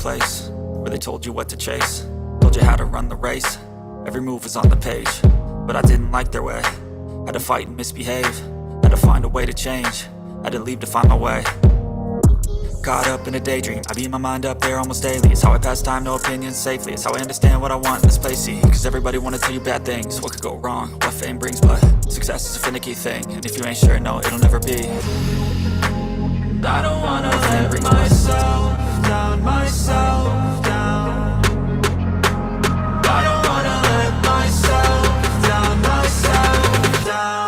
place where they told you what to chase, told you how to run the race. Every move was on the page, but I didn't like their way. Had to fight and misbehave, had to find a way to change, had to leave to find my way. Caught up in a daydream, I beat my mind up there almost daily. It's how I pass time, no opinions safely. It's how I understand what I want in this place, see. Cause everybody wanna tell you bad things, what could go wrong, what fame brings. But success is a finicky thing, and if you ain't sure, no, it'll never be. I don't wanna let myself down, myself down. I don't wanna let myself down, myself down.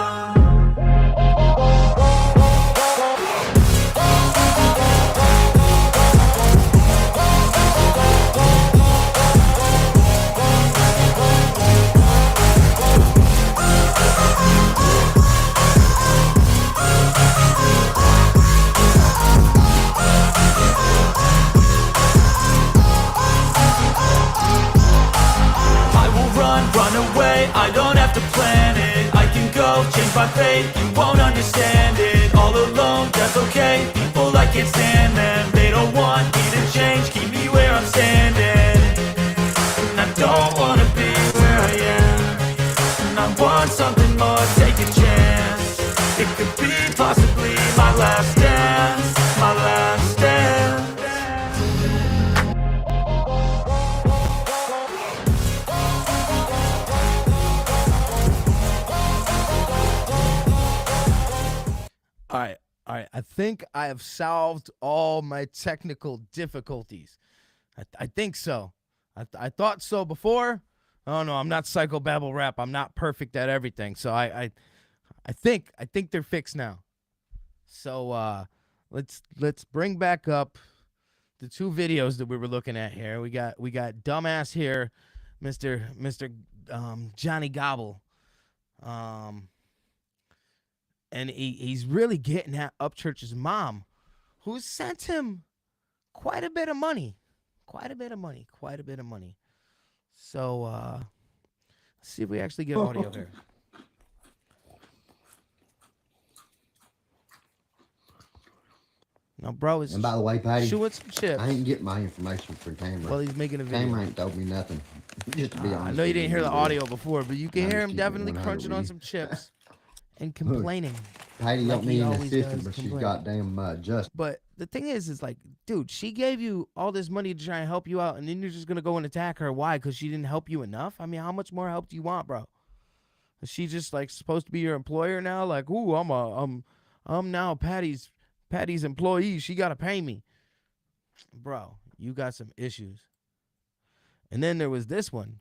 Run away, I don't have to plan it. I can go, change my fate, you won't understand it. All alone, that's okay, people I can't stand them. They don't want me to change, keep me where I'm standing. And I don't wanna be where I am, and I want something more, take a chance. It could be possibly my last dance, my last dance. All right. I think I have solved all my technical difficulties. I think so. I thought so before. Oh no, I'm not psychobabble rap. I'm not perfect at everything. So I think they're fixed now. So let's bring back up the two videos that we were looking at here. We got dumbass here, Mr. Johnny Gobble. And he's really getting at Upchurch's mom, who sent him quite a bit of money. So let's see if we actually get audio here. Now, bro, and by the way, Patty, chewing some chips. I ain't getting my information from Tamara. Well, he's making a video. Tamara ain't told me nothing. Just to be honest. I know you didn't hear the audio before, but you can hear him definitely crunching on some chips and complaining. Patty don't need an assistant, but she's goddamn just. But the thing is like, dude, she gave you all this money to try and help you out, and then you're just gonna go and attack her. Why? Because she didn't help you enough? I mean, how much more help do you want, bro? Is she just like supposed to be your employer now? Like, ooh, I'm now Patty's employee. She gotta pay me, bro. You got some issues. And then there was this one,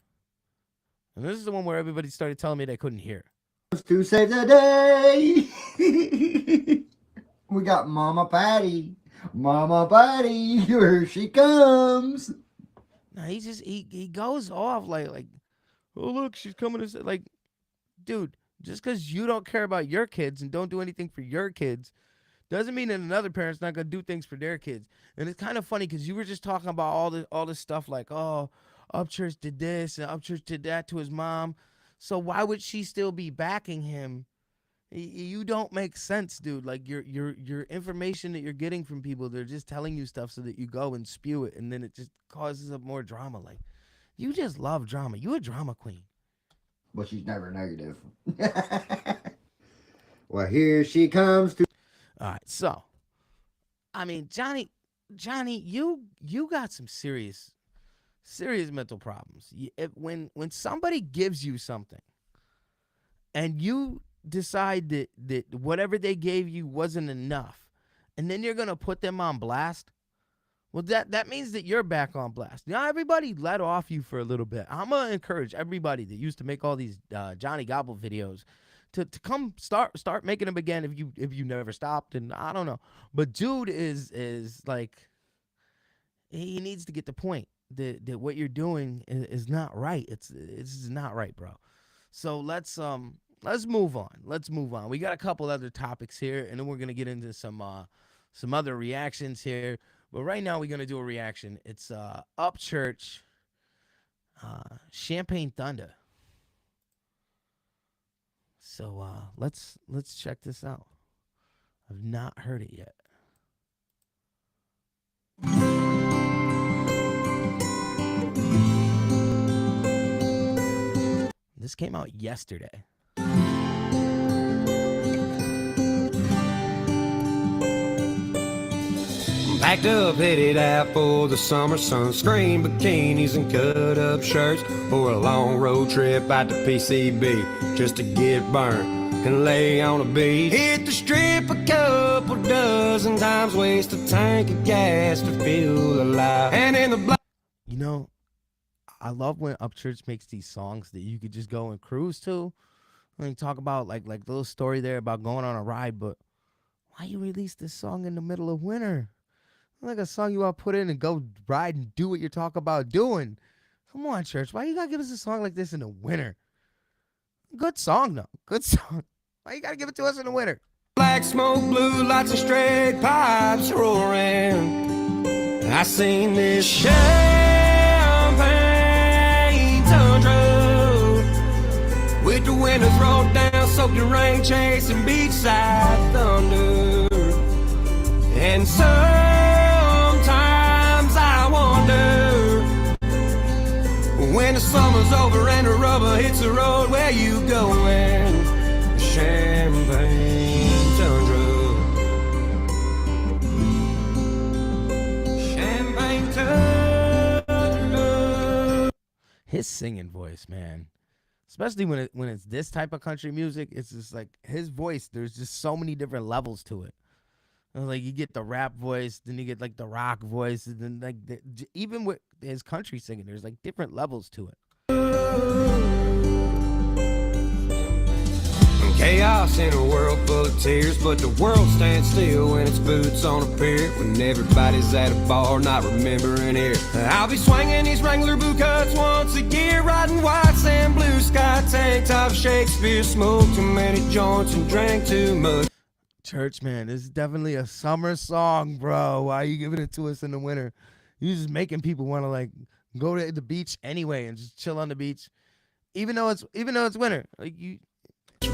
and this is the one where everybody started telling me they couldn't hear. To save the day, we got Mama Patty. Mama Patty, here she comes. Now he goes off like, oh look, she's coming to say, like, dude, just because you don't care about your kids and don't do anything for your kids doesn't mean that another parent's not gonna do things for their kids. And it's kind of funny because you were just talking about all this stuff like, oh, Upchurch did this and Upchurch did that to his mom. So why would she still be backing him? You don't make sense, dude. Like your information that you're getting from people, they're just telling you stuff so that you go and spew it, and then it just causes up more drama. Like, you just love drama. You a drama queen. But she's never negative. Well, here she comes to. All right, so I mean, Johnny, you got some serious mental problems. When somebody gives you something and you decide that whatever they gave you wasn't enough, and then you're going to put them on blast, well, that means that you're back on blast. Now, everybody let off you for a little bit. I'm going to encourage everybody that used to make all these Johnny Gobble videos to come start making them again if you never stopped. And I don't know. But dude is like, he needs to get the point. That what you're doing is not right. It's not right, bro. So let's move on. We got a couple other topics here, and then we're gonna get into some other reactions here. But right now we're gonna do a reaction. It's Upchurch, Champagne Thunder. So let's check this out. I've not heard it yet. This came out yesterday. Packed up, headed out for the summer sun. Screen bikinis and cut-up shirts for a long road trip out to PCB just to get burned and lay on a beach. Hit the strip a couple dozen times, waste a tank of gas to feel alive. And in the black, You know, I love when Upchurch makes these songs that you could just go and cruise to. And talk about like the little story there about going on a ride, but why you release this song in the middle of winter? Like a song you want to put in and go ride and do what you're talking about doing. Come on, Church. Why you gotta give us a song like this in the winter? Good song though. Good song. Why you gotta give it to us in the winter? black smoke, blue lights and straight pipes roaring. I seen this champagne tundra with the windows rolled down, soaking rain, chasing beachside thunder. And sometimes I wonder, when the summer's over and the rubber hits the road, where you going? Champagne tundra. Champagne tundra. His singing voice, man. Especially when it's this type of country music, it's just like his voice. There's just so many different levels to it. And like you get the rap voice, then you get like the rock voice, and then like even with his country singing, there's like different levels to it. Chaos in a world full of tears, but the world stands still when its boots on a pier. When everybody's at a bar, not remembering here. I'll be swinging these Wrangler boot cuts once a year, riding white sand, blue sky, tank top, Shakespeare, smoked too many joints and drank too much. Church, man, this is definitely a summer song, bro. Why are you giving it to us in the winter? You just making people want to like go to the beach anyway and just chill on the beach, even though it's winter. Like you.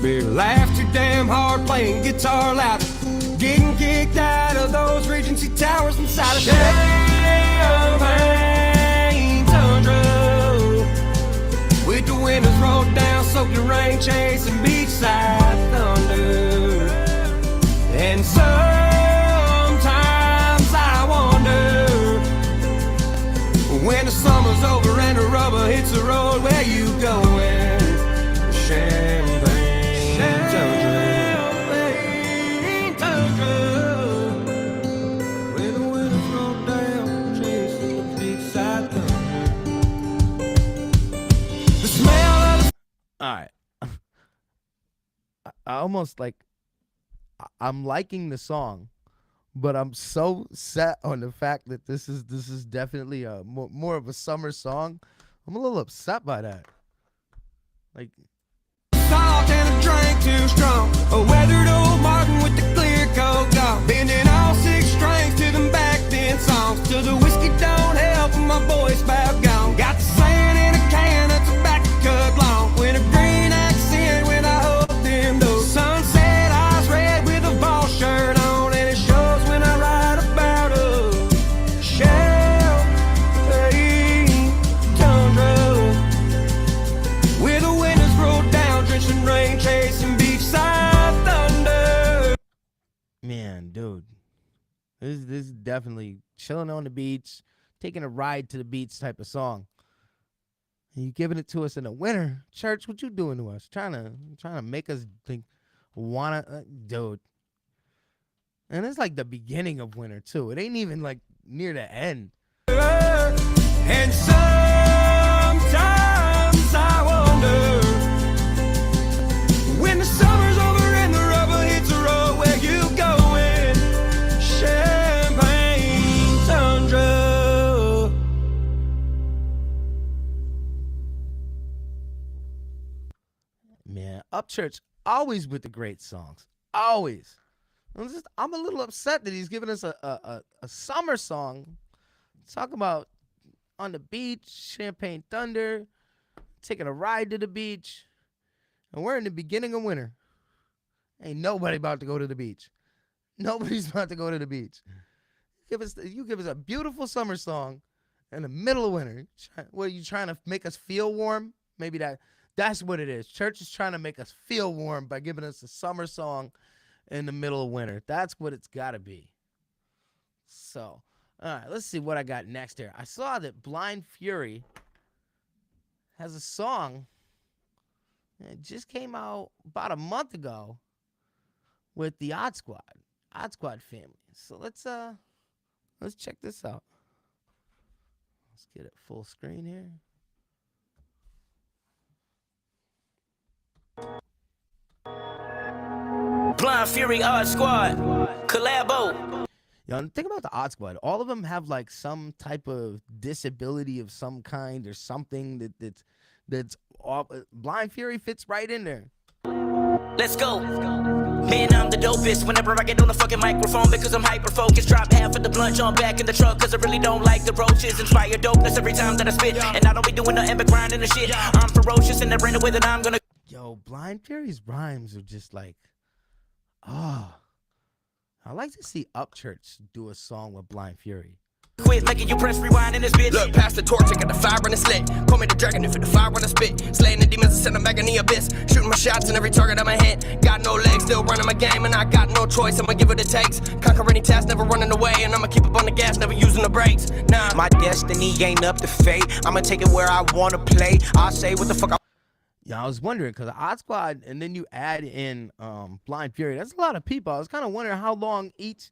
Laugh too damn hard, playing guitar loud, getting kicked out of those Regency towers inside of champagne tundra, with the windows rolled down, soaking rain, chasing beachside thunder. And sometimes I wonder, when the summer's over and the rubber hits the road, where you going? Champagne tundra, with the windows rolled down, chasing the beachside thunder. The smell of All right. I almost like. I'm liking the song, but I'm so set on the fact that this is definitely a more of a summer song. I'm a little upset by that. Like. salt and a drink too strong. A weathered old Martin with the clear coat gone. Bending all six strings to them back then songs. Till the whiskey don't help and my voice about gone. Got the sand in a can of tobacco cut long. When a green accent when I hold them those. Sunset eyes red with a ball shirt on. And it shows when I write about a champagne tundra, with the windows rolled down, drenching rain, chasing beachside thunder. Man, dude, this is definitely chilling on the beach, taking a ride to the beach type of song. And you giving it to us in the winter, Church? What you doing to us? Trying to make us think, dude. And it's like the beginning of winter too. It ain't even like near the end. And sometimes I wonder, when the summer's over and the rubber hits the road, where you going? Champagne tundra. Man, Upchurch always with the great songs. Always. I'm a little upset that he's giving us a summer song. Talk about on the beach, Champagne Thunder, taking a ride to the beach. And we're in the beginning of winter. Ain't nobody about to go to the beach. Nobody's about to go to the beach. You give us a beautiful summer song in the middle of winter. What are you trying to make us feel warm? Maybe That's what it is. Church is trying to make us feel warm by giving us a summer song in the middle of winter. That's what it's got to be. So, all right, let's see what I got next here. I saw that Blind Fury has a song. It just came out about a month ago with the Odd Squad family. So let's check this out. Let's get it full screen here. Blind Fury, Odd Squad, collabo. Yo, think about the Odd Squad. All of them have like some type of disability of some kind or something that's all, Blind Fury fits right in there. Let's go. Man, I'm the dopest whenever I get on the fucking microphone because I'm hyper-focused. Drop half of the blunt on back in the truck because I really don't like the roaches. Inspire dopeness every time that I spit. And I don't be doing nothing but grinding the shit. I'm ferocious and there ain't no way that I'm gonna. Yo, Blind Fury's rhymes are just like, I like to see Upchurch do a song with Blind Fury. Quit making you press rewind in this bitch. Look past the torch, I got the fire in the slit. Call me the dragon if it the fire when I spit. Slaying the demons and send them back in the abyss. Shooting my shots in every target on my head. Got no legs, still running my game, and I got no choice. I'ma give it a takes. Conquer any task, never running away, and I'ma keep up on the gas, never using the brakes. Nah, my destiny ain't up to fate. I'ma take it where I wanna play. I'll say what the fuck I. Yeah, I was wondering because the Odd Squad, and then you add in Blind Fury. That's a lot of people. I was kind of wondering how long each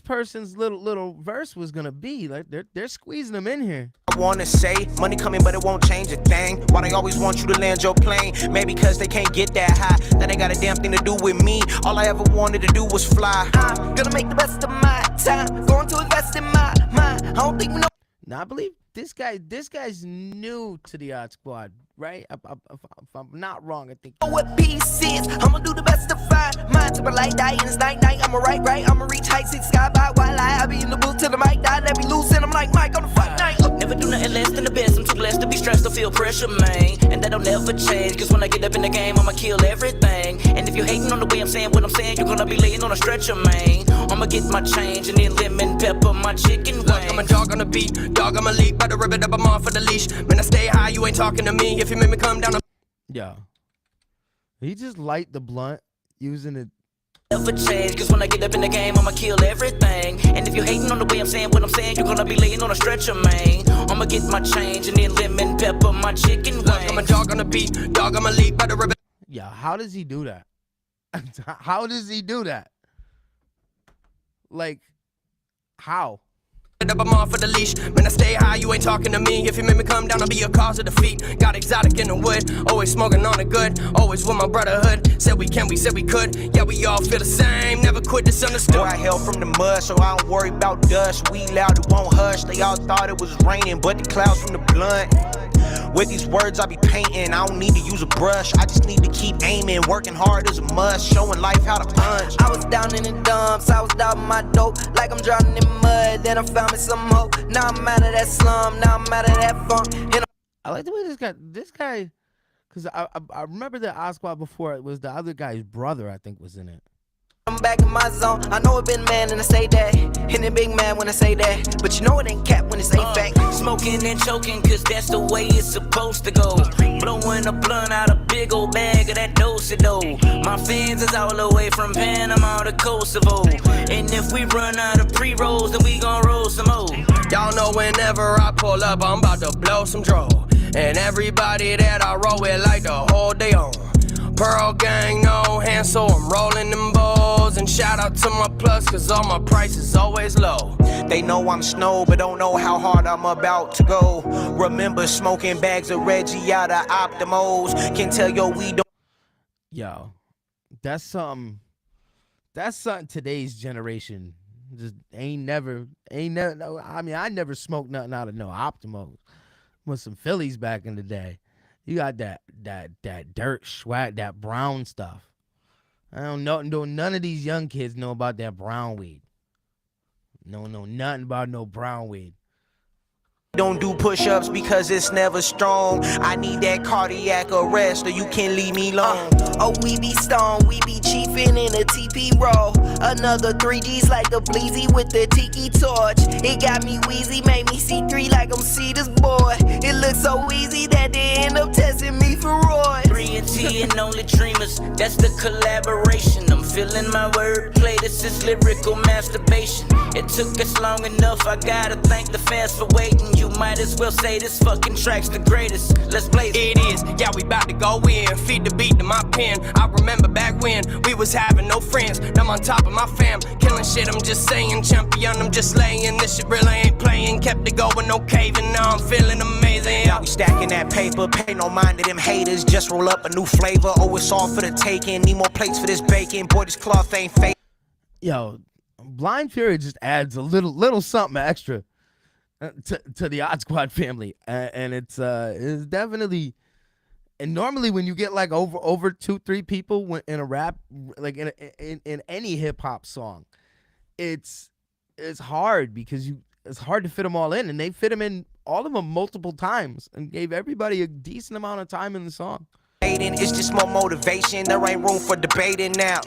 person's little verse was gonna be. Like they're squeezing them in here. I wanna say money coming, but it won't change a thing. Why they always want you to land your plane? Maybe because they can't get that high. That ain't got a damn thing to do with me. All I ever wanted to do was fly. I'm gonna make the best of my time. Going to invest in my mind. I don't think we know. Now I believe this guy's new to the Odd Squad, right? If I'm not wrong, I think. What peace is, I'ma do the best to find mine. To my light die, and it's night. I'ma right, I'ma reach heights, six sky by while I be in the booth till the mic die. Let me loose, and I'm like Mike on the fight night. Never do nothing less than the best. I'm too blessed to be stressed, to feel pressure, man. And that'll never change, cause when I get up in the game, I'ma kill everything. And if you're hating on the way I'm saying what I'm saying, you're gonna be laying on a stretcher, man. I'ma get my change, and then lemon pepper my chicken wings. look, I'm a dog on the beat. Dog, I'ma leap by the ribbon up, I'm on for the leash. Man, I stay high, you ain't talking to me. If you make me come down, Yeah. He just light the blunt using it. Never change, cause when I get up in the game, I'ma kill everything. And if you're hating on the way I'm saying what I'm saying, you're gonna be laying on a stretcher, man. I'ma get my change, and then lemon pepper my chicken wings. look, I'm a dog on the beat. Dog, I'ma leap by the ribbon. Yeah, how does he do that? How does he do that? Like, how? Up, I'm off for the leash. Man, I stay high, you ain't talking to me. If you make me come down, I'll be a cause of defeat. Got exotic in the wood, always smoking on the good. Always with my brotherhood. Said we can, we said we could. Yeah, we all feel the same. Never quit, this understood. Boy, I hail from the mud, so I don't worry about dust. We loud, it won't hush. They all thought it was raining, but the clouds from the blunt. With these words I be painting, I don't need to use a brush. I just need to keep aiming, working hard is a must. Showing life how to punch. I was down in the dumps, I was down my dope, like I'm drowning in mud. Then I found me some hope. Now I'm out of that slum, now I'm out of that funk. And I like the way this guy, because I remember the Odd Squad before. It was the other guy's brother, I think, was in it. I'm back in my zone. I know it been man and I say that. And it big man when I say that. But you know it ain't cap when it's ain't fact. Smoking and choking, cause that's the way it's supposed to go. Blowing a blunt out a big old bag of that do-si-do. My fans is all the way from Panama to Kosovo. And if we run out of pre-rolls, then we gon' roll some more. Y'all know whenever I pull up, I'm about to blow some dro. And everybody that I roll with like to hold they own. Pearl gang, no hands, so I'm rolling them bowls. And shout out to my plus, cause all my prices always low. They know I'm snow, but don't know how hard I'm about to go. Remember smoking bags of Reggie out of Optimos. Can tell yo we don't. Yo, that's something today's generation just ain't never. No, I mean, I never smoked nothing out of no Optimos. With some Phillies back in the day. You got that dirt swag, that brown stuff. I don't know. None of these young kids know about that brown weed. No, nothing about no brown weed. Don't do push-ups because it's never strong. I need that cardiac arrest or you can leave me alone. Oh, we be stoned, we be chiefin' in a TP roll. Another 3Gs like a bleezy with the tiki torch. It got me wheezy, made me see 3 like I'm Cedar's boy. It looks so easy that they end up testing me for Roy. 3 and T and Only Dreamers, that's the collaboration. I'm feeling my wordplay, this is lyrical masturbation. It took us long enough, I gotta thank the fans for waiting. You might as well say this fucking track's the greatest. Let's blaze it. It is, yeah, we bout to go in. Feed the beat to my pen. I remember back when we was having no friends. Now I'm on top of my fam. Killing shit, I'm just saying. Champion, I'm just laying. This shit really ain't playing. Kept it going, no caving. Now I'm feeling amazing. We stacking that paper, pay no mind to them haters. Just roll up a new flavor. Oh, it's all for the taking. Need more plates for this bacon. Boy, this cloth ain't fake. Yo, Blind Fury just adds a little something extra to the Odd Squad family, and it's definitely. And normally when you get like over 2-3 people in a rap, like in any hip hop song, it's hard because it's hard to fit them all in, and they fit them in, all of them, multiple times, and gave everybody a decent amount of time in the song. It's just more motivation. There ain't room for debating now.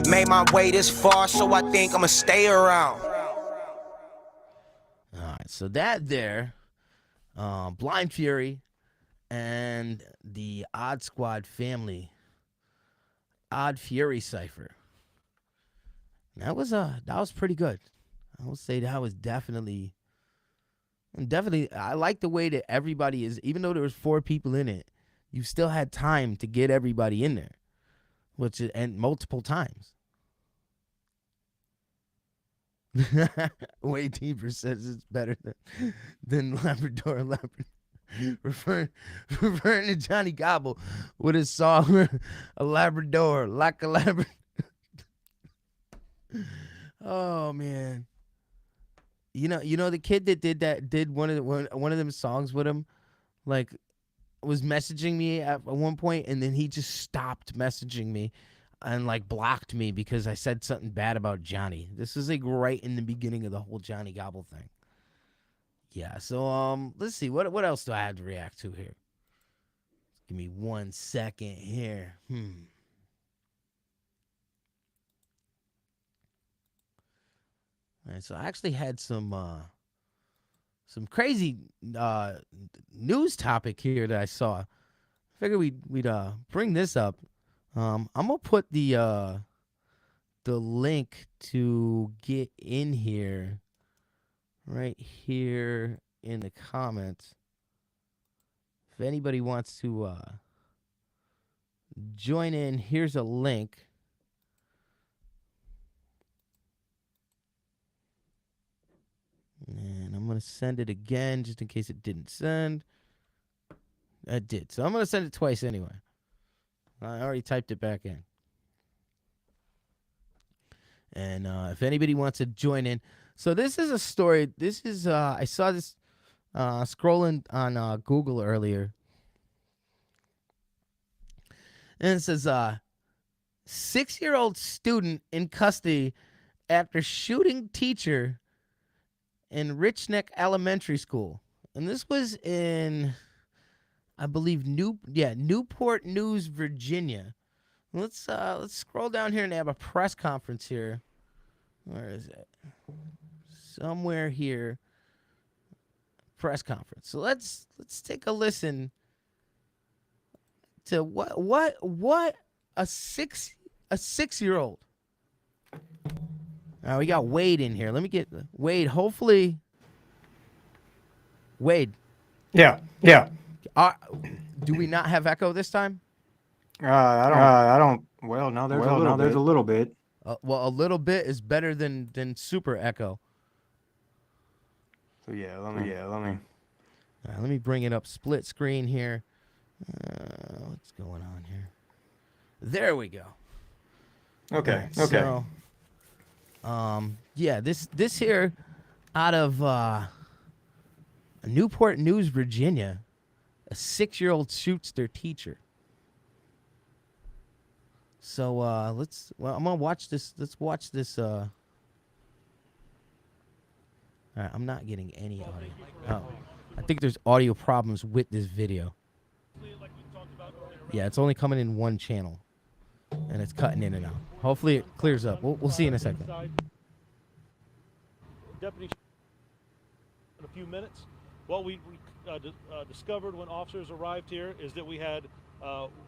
Made my way this far, so I think I'ma stay around. All right, so that there, Blind Fury and the Odd Squad family, Odd Fury cipher. That was pretty good. I would say that was definitely. I like the way that everybody is. Even though there was 4 people in it, you still had time to get everybody in there, and multiple times. Way deeper says it's better than Labrador. Referring to Johnny Gobble with his song "A Labrador Like a Labrador." Oh man, you know the kid that did one of them songs with him, like, was messaging me at one point, and then he just stopped messaging me and like blocked me because I said something bad about Johnny. This is like right in the beginning of the whole Johnny Gobble thing. Yeah, so let's see, what else do I have to react to here? Give me 1 second here. All right, so I actually had some crazy news topic here that I saw. Figured we'd bring this up. I'm gonna put the link to get in here right here in the comments. If anybody wants to join in, here's a link. And I'm going to send it again just in case it didn't send. It did. So I'm going to send it twice anyway. I already typed it back in. And if anybody wants to join in. So this is a story. This is, I saw this scrolling on Google earlier. And it says, 6-year-old student in custody after shooting teacher in Rich Neck Elementary School. And this was in, I believe, Newport News, Virginia. Let's scroll down here and have a press conference here. Where is it? Somewhere here. Press conference. So let's take a listen to what a 6-year-old. We got Wade in here. Let me get Wade. Hopefully, Wade. Yeah. Do we not have echo this time? I don't. Well, no, there's a little bit. Well, a little bit is better than super echo. So let me. Let me bring it up. Split screen here. What's going on here? There we go. Okay. So, this here out of Newport News, Virginia, a 6-year-old shoots their teacher. So I'm gonna watch this. Let's watch this. All right, I'm not getting any audio. Oh, I think there's audio problems with this video. Yeah, it's only coming in one channel, and it's cutting in and out. Hopefully it clears up. We'll see in a second. Deputy, in a few minutes. What we discovered when officers arrived here is that we had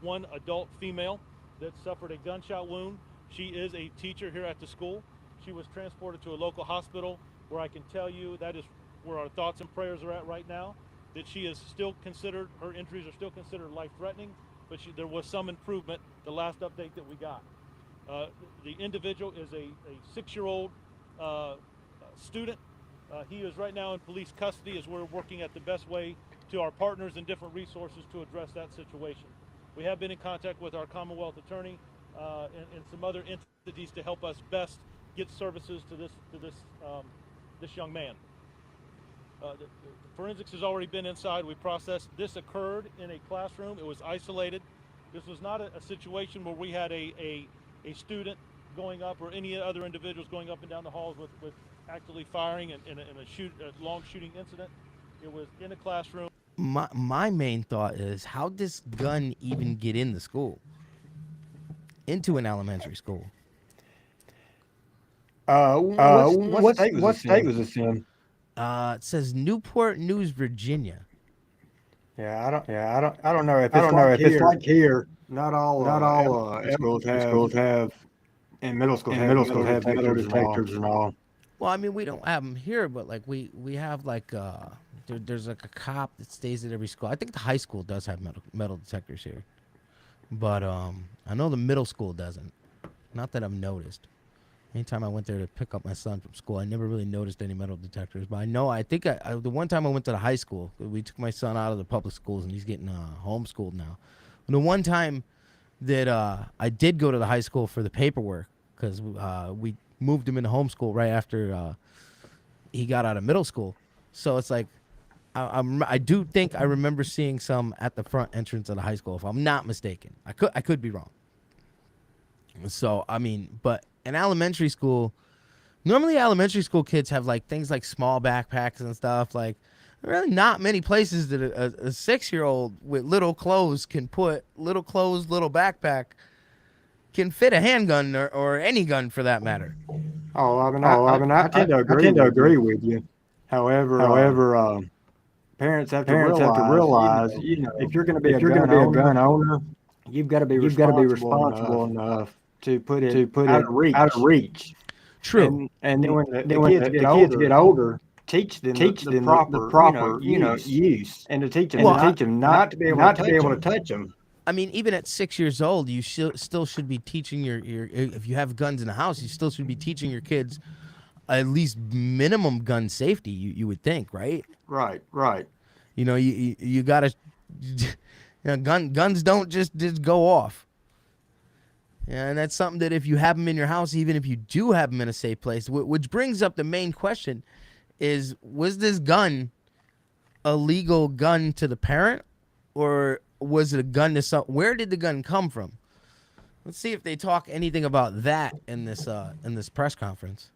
one adult female that suffered a gunshot wound. She is a teacher here at the school. She was transported to a local hospital where I can tell you that is where our thoughts and prayers are at right now, that she is still considered, her injuries are still considered life-threatening, but there was some improvement the last update that we got. The individual is a 6-year-old student. He is right now in police custody as we're working at the best way to our partners and different resources to address that situation. We have been in contact with our Commonwealth attorney and some other entities to help us best get services to this young man. The forensics has already been inside. We processed. This occurred in a classroom. It was isolated. This was not a situation where we had a student going up or any other individuals going up and down the halls with actually firing in a long shooting incident. It was in a classroom. My main thought is, how this gun even get in the school? Into an elementary school? What state was this in? It says Newport News, Virginia. Yeah, I don't know if it's like here. Not all schools have, and middle schools have metal detectors and all. Well, I mean, we don't have them here, but like we have like there's like a cop that stays at every school. I think the high school does have metal detectors here, but I know the middle school doesn't. Not that I've noticed. Anytime I went there to pick up my son from school, I never really noticed any metal detectors. But I think the one time I went to the high school, we took my son out of the public schools, and he's getting homeschooled now. And the one time that I did go to the high school for the paperwork, because we moved him into homeschool right after he got out of middle school. So it's like, I do think I remember seeing some at the front entrance of the high school, if I'm not mistaken. I could be wrong. So, I mean, but in elementary school, normally elementary school kids have like things like small backpacks and stuff. Like, really not many places that a 6-year-old with little clothes can put little backpack can fit a handgun or any gun for that matter. I tend to agree with you. However, parents have to realize, if you're going to be a gun owner, you've got to be responsible enough to put it out of reach. True. And then when the kids get older, teach them the proper use, and to teach them not to be able to touch them. I mean, even at 6 years old, you still should be teaching your if you have guns in the house, you still should be teaching your kids at least minimum gun safety. You would think, right? Right. You gotta. Guns don't just go off. Yeah, and that's something that if you have them in your house, even if you do have them in a safe place, which brings up the main question is, was this gun a legal gun to the parent, or was it a gun to some? Where did the gun come from? Let's see if they talk anything about that in this press conference.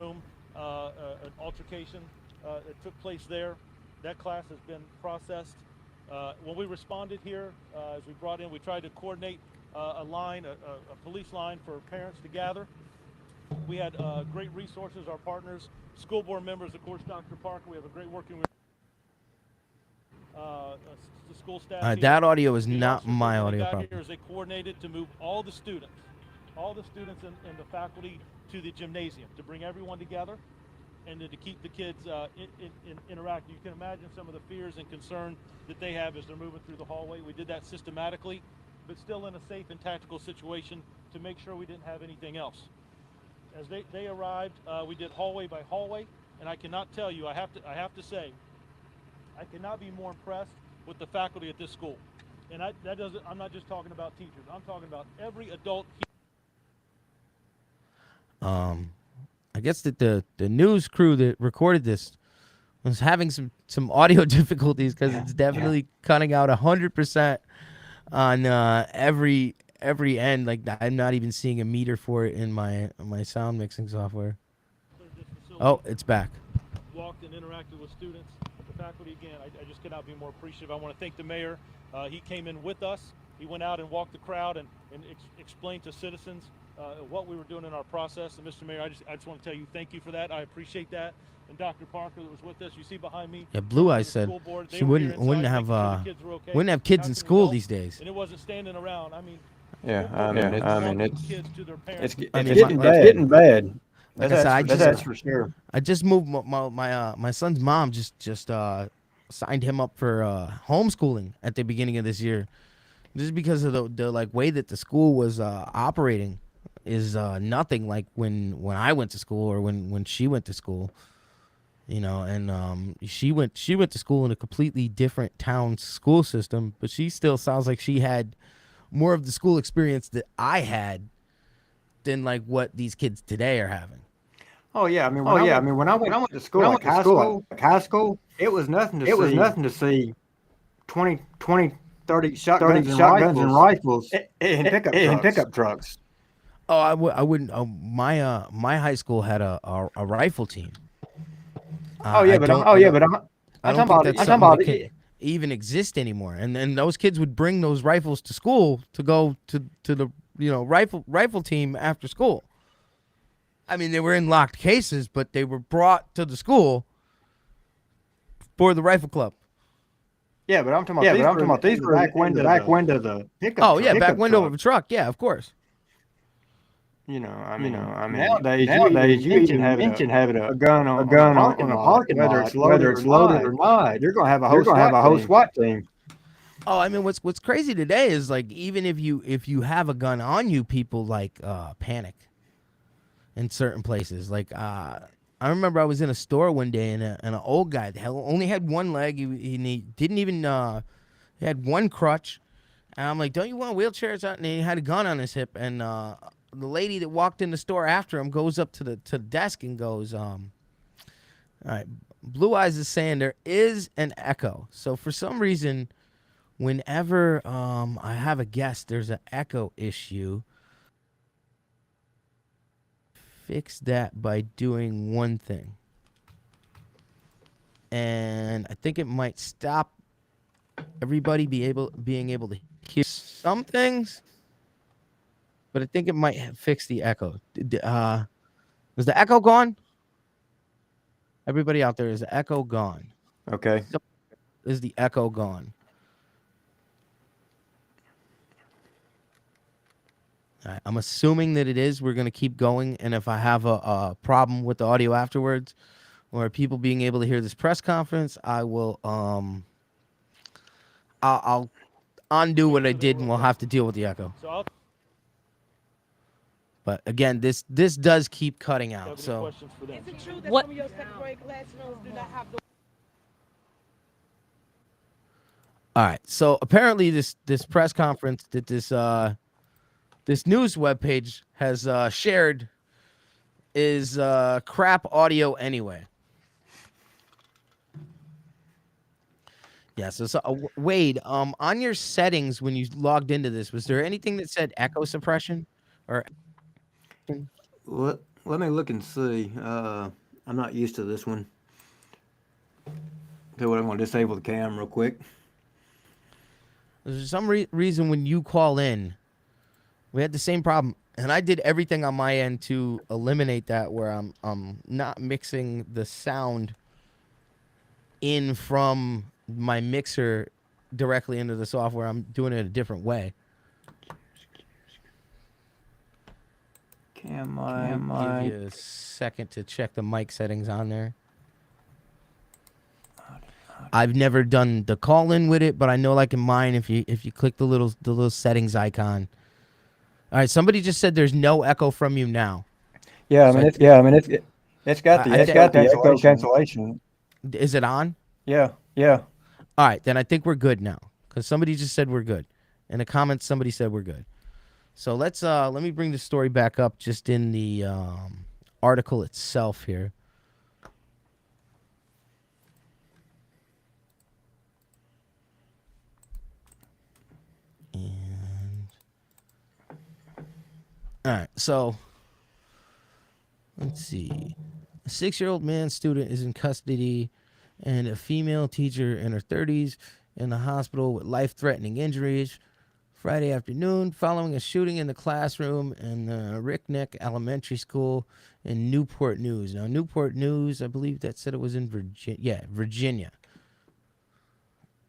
An altercation that took place there. That class has been processed. When we responded here, as we brought in, we tried to coordinate a police line for parents to gather. We had great resources, our partners, school board members, of course, Dr. Parker. We have a great working the school staff. That audio is not my audio problem. Here is they coordinated to move all the students and the faculty to the gymnasium to bring everyone together and to keep the kids interacting. You can imagine some of the fears and concern that they have as they're moving through the hallway. We did that systematically, but still in a safe and tactical situation to make sure we didn't have anything else. As they arrived, we did hallway by hallway, and I cannot tell you, I have to say, I cannot be more impressed with the faculty at this school. And I'm not just talking about teachers. I'm talking about every adult here. I guess that the news crew that recorded this was having some audio difficulties because it's definitely cutting out 100% on every end. Like, I'm not even seeing a meter for it in my sound mixing software. Oh, it's back. talked and interacted with students, the faculty. Again, I just cannot be more appreciative. I want to thank the mayor. He came in with us. He went out and walked the crowd and explained to citizens what we were doing in our process. And Mr. Mayor, I just want to tell you thank you for that. I appreciate that. And Dr. Parker that was with us, you see behind me. Yeah, Blue Eyes said she wouldn't have kids in school these days. And it wasn't standing around. I mean, it's getting bad. Like I said, That's for sure. I just moved my son's mom just signed him up for homeschooling at the beginning of this year, just because of the like way that the school was operating is nothing like when I went to school or when she went to school, you know. And she went to school in a completely different town school system, but she still sounds like she had more of the school experience that I had than like what these kids today are having. Oh yeah, I mean, when I went to school, high school, it was nothing to see 20, 30 shotguns and rifles in pickup trucks. Oh, I wouldn't. My high school had a rifle team. I'm talking about it. Even exist anymore, and then those kids would bring those rifles to school to go to the rifle team after school. I mean, they were in locked cases, but they were brought to the school for the rifle club. Yeah, but I'm talking about these were back window of the pickup. Oh yeah, back window of a truck. Yeah, of course. I mean, nowadays you can have a gun on a parking lot, whether it's loaded or not. You're gonna have a whole SWAT team. Oh, I mean, what's crazy today is like even if you have a gun on you, people like panic in certain places. Like I remember I was in a store one day and an old guy only had one leg. He didn't even he had one crutch, and I'm like, don't you want wheelchairs out? And he had a gun on his hip, and the lady that walked in the store after him goes up to the desk and goes, all right, Blue Eyes is saying there is an echo. So for some reason, whenever I have a guest, there's an echo issue. Fix that by doing one thing. And I think it might stop everybody being able to hear some things. But I think it might fix the echo. Was the echo gone? Everybody out there, is the echo gone? Okay. Is the echo gone? All right, I'm assuming that it is. We're going to keep going. And if I have a problem with the audio afterwards or people being able to hear this press conference, I will I'll undo what I did and we'll have to deal with the echo. But again, this does keep cutting out. So Is it true that some of your second grade classrooms do not have the all right. So apparently this press conference that this news webpage has shared is crap audio anyway. Yeah, so Wade, on your settings when you logged into this, was there anything that said echo suppression or Let me look and see. I'm not used to this one. So I'm going to disable the cam real quick. There's some reason when you call in, we had the same problem, and I did everything on my end to eliminate that, where I'm not mixing the sound in from my mixer directly into the software. I'm doing it a different way. Give you a second to check the mic settings on there. I've never done the call in with it, but I know like in mine, if you click the little settings icon. All right, somebody just said there's no echo from you now. Yeah, it's got the echo cancellation. Is it on? Yeah. All right, then I think we're good now, because somebody just said we're good. In the comments, somebody said we're good. So let me bring the story back up just in the article itself here. And all right, so let's see. A 6-year-old man student is in custody, and a female teacher in her 30s in the hospital with life-threatening injuries. Friday afternoon, following a shooting in the classroom in Rick Nick Elementary School in Newport News. Now, Newport News, I believe that said it was in Virginia. Yeah, Virginia.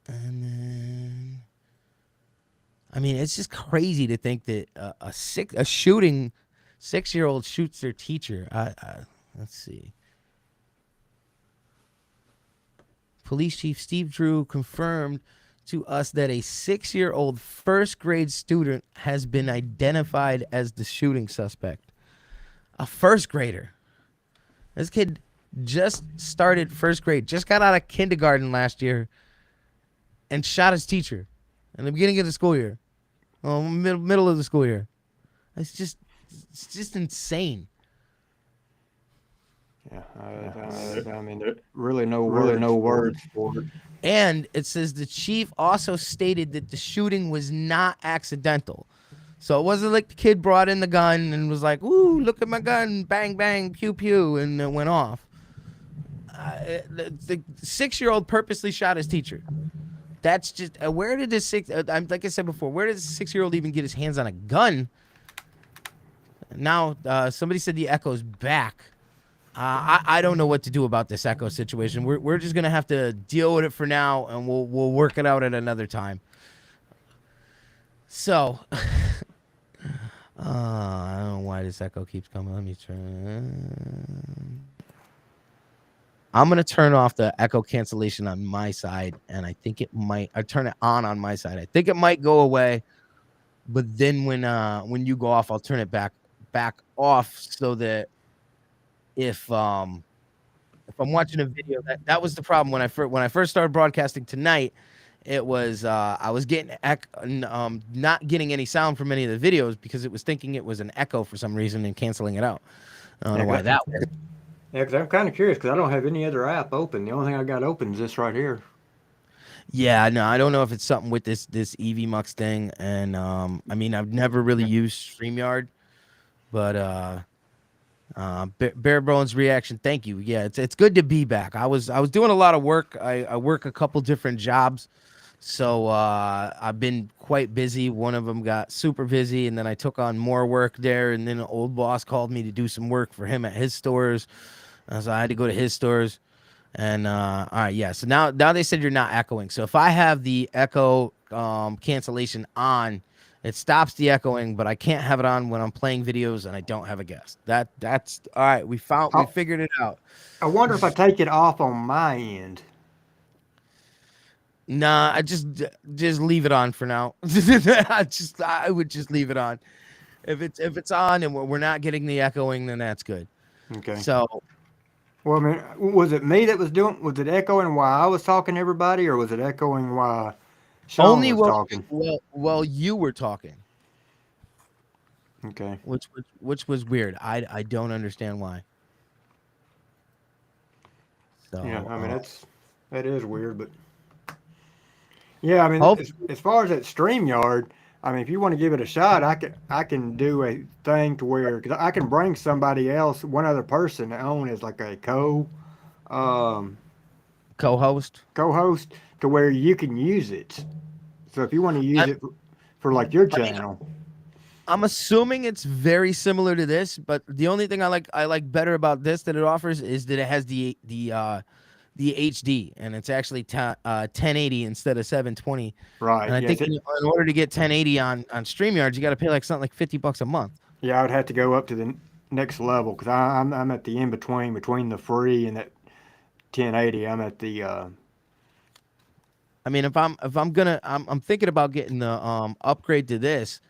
And then, I mean, it's just crazy to think that a 6-year-old shoots their teacher. Let's see. Police Chief Steve Drew confirmed to us that a 6-year-old first grade student has been identified as the shooting suspect. A first grader. This kid just started first grade, just got out of kindergarten last year, and shot his teacher in the beginning of the school year. Middle of the school year. It's just insane. Yeah, I mean, there really no words for it. And it says the chief also stated that the shooting was not accidental. So it wasn't like the kid brought in the gun and was like, "Ooh, look at my gun, bang, bang, pew, pew," and it went off. The 6-year-old purposely shot his teacher. That's just, where did this like I said before, where did this 6-year-old even get his hands on a gun? Now, somebody said the echo's back. I don't know what to do about this echo situation. We're just gonna have to deal with it for now, and we'll work it out at another time. So, I don't know why this echo keeps coming. Let me turn. I'm gonna turn off the echo cancellation on my side, and I think it might. I turn it on my side. I think it might go away, but then when you go off, I'll turn it back off so that if I'm watching a video, that was the problem when I first started broadcasting tonight. It was I was getting not getting any sound from any of the videos because it was thinking it was an echo for some reason and canceling it out. I don't know why that was. Yeah, because I'm kind of curious because I don't have any other app open. The only thing I got open is this right here. Yeah, no, I don't know if it's something with this EV Mux thing, and I mean, I've never really used StreamYard, but Bare Bones reaction, thank you. Yeah, it's good to be back. I was doing a lot of work. I work a couple different jobs, so I've been quite busy. One of them got super busy, and then I took on more work there, and then an old boss called me to do some work for him at his stores, so I had to go to his stores. And all right, yeah. So now they said you're not echoing. So if I have the echo cancellation on, it stops the echoing, but I can't have it on when I'm playing videos and I don't have a guest. That's all right. We figured it out. I wonder if I take it off on my end. Nah, I just leave it on for now. I would just leave it on. If it's on and we're not getting the echoing, then that's good. Okay. So. Well, I mean, was it me that was it echoing while I was talking to everybody, or was it echoing while Sean was talking? Well, you were talking. Okay. Which was weird. I don't understand why. So, yeah, I mean that is weird, but yeah, I mean as far as that StreamYard, I mean if you want to give it a shot, I can do a thing to where because I can bring somebody else, one other person on as like a co-host to where you can use it. So if you want to use it for like your channel. I'm assuming it's very similar to this, but the only thing I like better about this that it offers is that it has the HD, and it's actually 1080 instead of 720. Right. And I think in order to get 1080 on StreamYard, you got to pay like something like $50 a month. Yeah, I would have to go up to the next level because I'm at the in between the free and that 1080. I'm at the. I mean, if I'm thinking about getting the upgrade to this,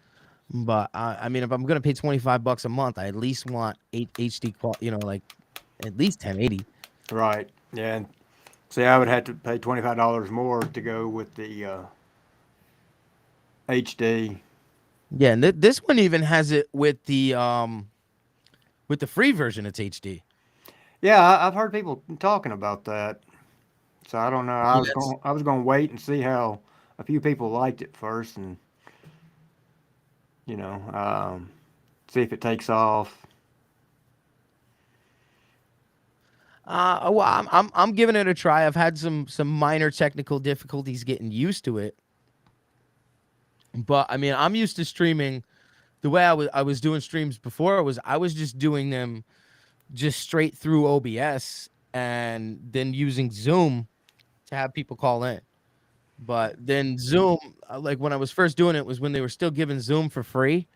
but I mean, if I'm gonna pay $25 a month, I at least want HD quality, like at least 1080. Right. Yeah. And see, I would have to pay $25 more to go with the HD. Yeah, and this one even has it with the free version. It's HD. Yeah, I've heard people talking about that. So I don't know. I was going to wait and see how a few people liked it first, and see if it takes off. Well, I'm giving it a try. I've had some minor technical difficulties getting used to it, but I mean, I'm used to streaming the way I was doing streams before. I was just doing them just straight through OBS and then using Zoom to have people call in. But then Zoom, like when I was first doing it, was when they were still giving Zoom for free,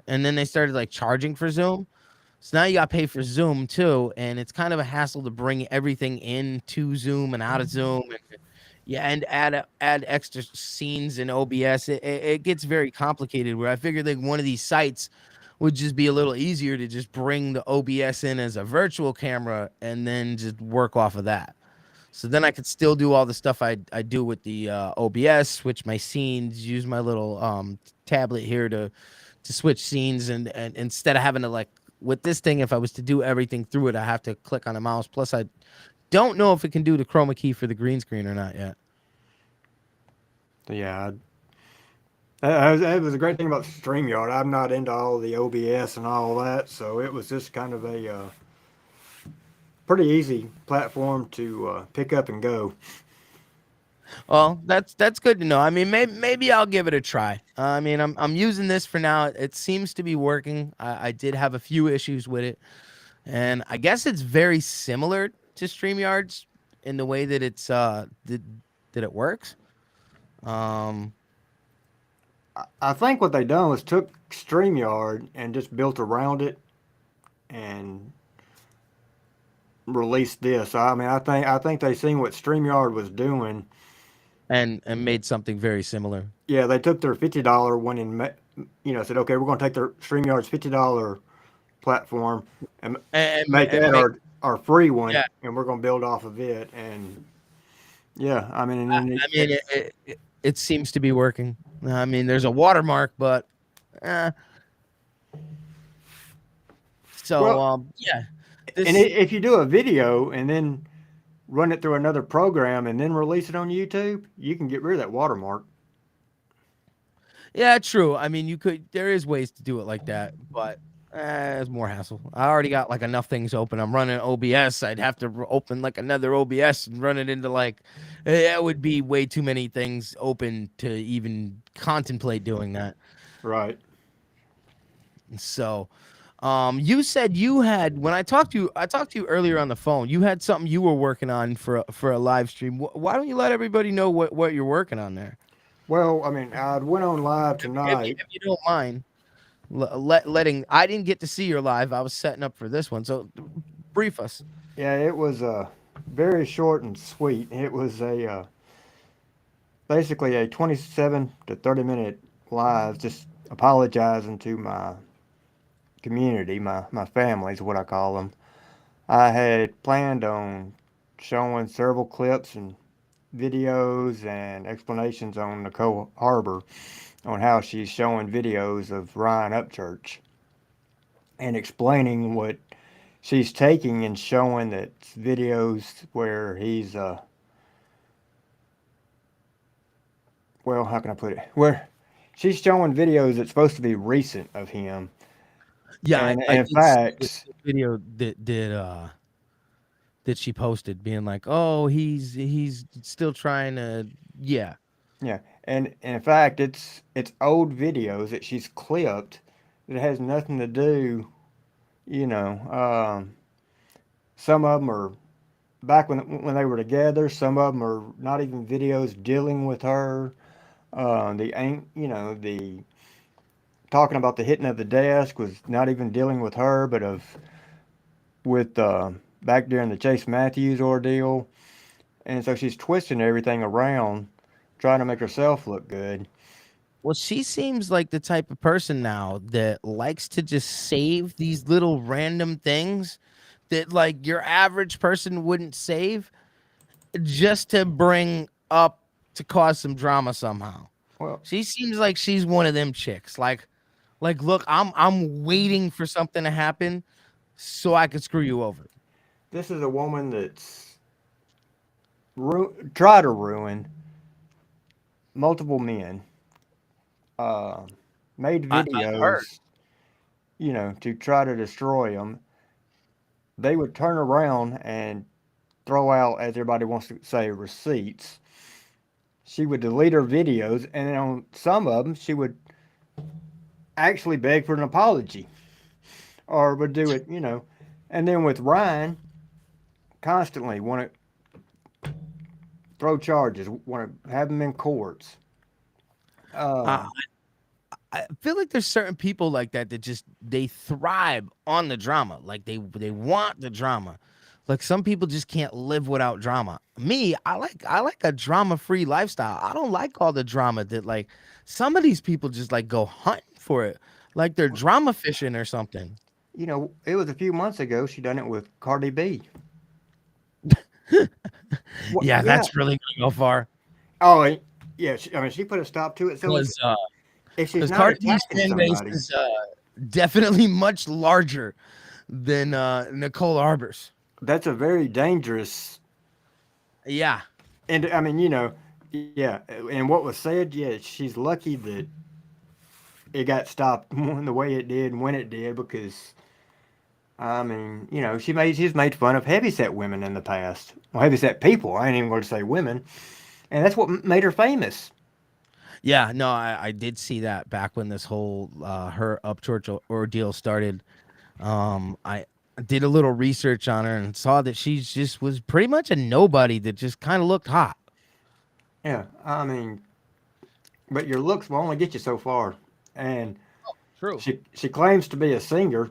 and then they started like charging for Zoom. So now you got to pay for Zoom too, and it's kind of a hassle to bring everything into Zoom and out of Zoom, and yeah, and add extra scenes in OBS. It gets very complicated. Where I figured like one of these sites would just be a little easier to just bring the OBS in as a virtual camera and then just work off of that. So then I could still do all the stuff I do with the OBS, switch my scenes, use my little tablet here to switch scenes, and instead of having to like with this thing, if I was to do everything through it, I have to click on a mouse. Plus, I don't know if it can do the chroma key for the green screen or not yet. Yeah, that was a great thing about StreamYard. I'm not into all the OBS and all that, so it was just kind of a pretty easy platform to pick up and go. Well, that's good to know. I mean, maybe I'll give it a try. I mean, I'm using this for now. It seems to be working. I did have a few issues with it, and I guess it's very similar to StreamYard's in the way that it's that it works. I think what they done was took StreamYard and just built around it and released this. I mean, I think they seen what StreamYard was doing and made something very similar. Yeah, they took their $50 one and said, okay, we're going to take their StreamYard's $50 platform and make that our free one, yeah, and we're going to build off of it. And yeah, I mean, it seems to be working. I mean, there's a watermark, but yeah. And if you do a video and then run it through another program and then release it on YouTube, you can get rid of that watermark. Yeah, true. I mean, there is ways to do it like that, but it's more hassle. I already got like enough things open. I'm running OBS. I'd have to open like another OBS and run it into like, it would be way too many things open to even contemplate doing that. Right. So, you said you had, when I talked to you earlier on the phone, you had something you were working on for a live stream. Why don't you let everybody know what you're working on there? Well, I mean, I went on live tonight. If you don't mind, I didn't get to see your live. I was setting up for this one, so brief us. Yeah, it was very short and sweet. It was basically a 27 to 30 minute live, just apologizing to my community, my family is what I call them. I had planned on showing several clips and videos and explanations on Nicole Harbor on how she's showing videos of Ryan Upchurch and explaining what she's taking and showing that videos where he's well, how can I put it, where she's showing videos that's supposed to be recent of him. Yeah, and in fact, the video that she posted, being like, "Oh, he's still trying to," yeah, and in fact, it's old videos that she's clipped that has nothing to do, some of them are back when they were together. Some of them are not even videos dealing with her. The talking about the hitting of the desk was not even dealing with her, but with back during the Chase Matthews ordeal. And so she's twisting everything around, trying to make herself look good. Well, she seems like the type of person now that likes to just save these little random things that like your average person wouldn't save, just to bring up to cause some drama somehow. Well, she seems like she's one of them chicks. Like, look, I'm waiting for something to happen so I can screw you over. This is a woman that's tried to ruin multiple men. Made videos, to try to destroy them. they would turn around and throw out, as everybody wants to say, receipts. She would delete her videos, and then on some of them, she would actually beg for an apology, or would do it, And then with Ryan, constantly want to throw charges, want to have him in courts. I feel like there's certain people like that just they thrive on the drama. Like they want the drama. Like some people just can't live without drama. Me, I like a drama-free lifestyle. I don't like all the drama that like some of these people just like go hunting for it. Like they're drama fishing or something. It was a few months ago she done it with Cardi B. Yeah, that's really gonna go far. Oh, yeah. She put a stop to it. So if she's Because not Cardi B's attacking fan base somebody, is definitely much larger than Nicole Arber's. that's a very dangerous. Yeah. And I mean, yeah. And what was said, yeah, she's lucky that it got stopped the way it did and when it did, because I mean, she's made fun of heavyset women in the past. Well, heavyset people. I ain't even going to say women, and that's what made her famous. Yeah, no, I did see that back when this whole her Upchurch ordeal started. I did a little research on her and saw that she just was pretty much a nobody that just kind of looked hot. Yeah, I mean, but your looks will only get you so far. And true. She claims to be a singer.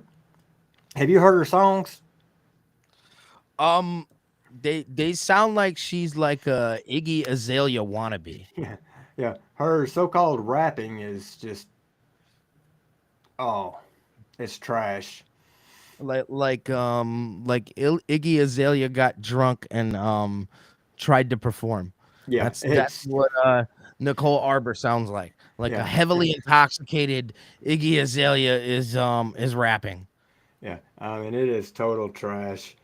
Have you heard her songs? They sound like she's like a Iggy Azalea wannabe. Yeah. Her so-called rapping is just, it's trash. Like Iggy Azalea got drunk and tried to perform. Yeah, that's what Nicole Arber sounds like. Like Yeah. a heavily intoxicated Iggy Azalea is rapping. Yeah, I mean it is total trash.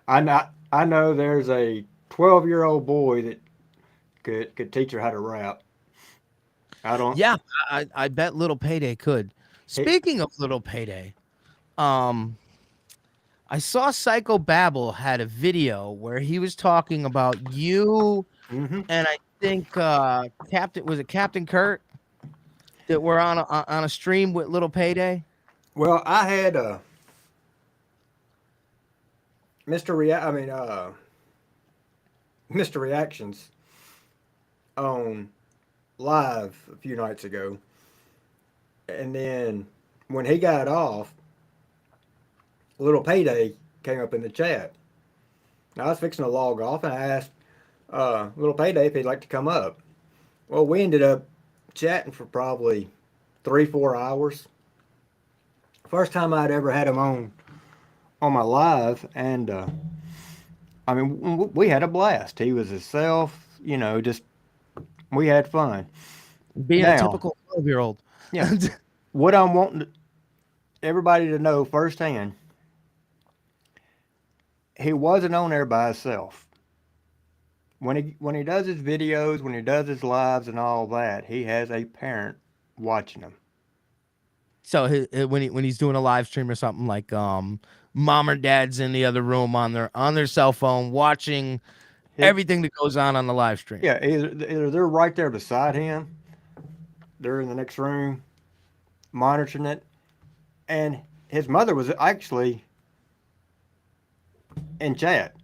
I know there's a 12-year-old boy that could teach her how to rap. Yeah, I bet Little Payday could. Speaking of Little Payday, I saw Psycho Babble had a video where he was talking about you, and I think Captain Kurt that were on a stream with Little Payday. Well, I had Mr. Reactions on live a few nights ago, and then when he got off, Little Payday came up in the chat. Now, I was fixing to log off, and I asked Little Payday if he'd like to come up. Well, we ended up chatting for probably 3-4 hours. First time I'd ever had him on my live, and I mean, we had a blast. He was himself, just we had fun. Being a typical 12-year-old. Yeah. What I'm wanting everybody to know firsthand, he wasn't on there by himself. When he does his videos, when he does his lives and all that, he has a parent watching him. So when he's doing a live stream or something, like mom or dad's in the other room on their cell phone watching everything that goes on the live stream. Yeah, either they're right there beside him, they're in the next room monitoring it, and his mother was actually in chat.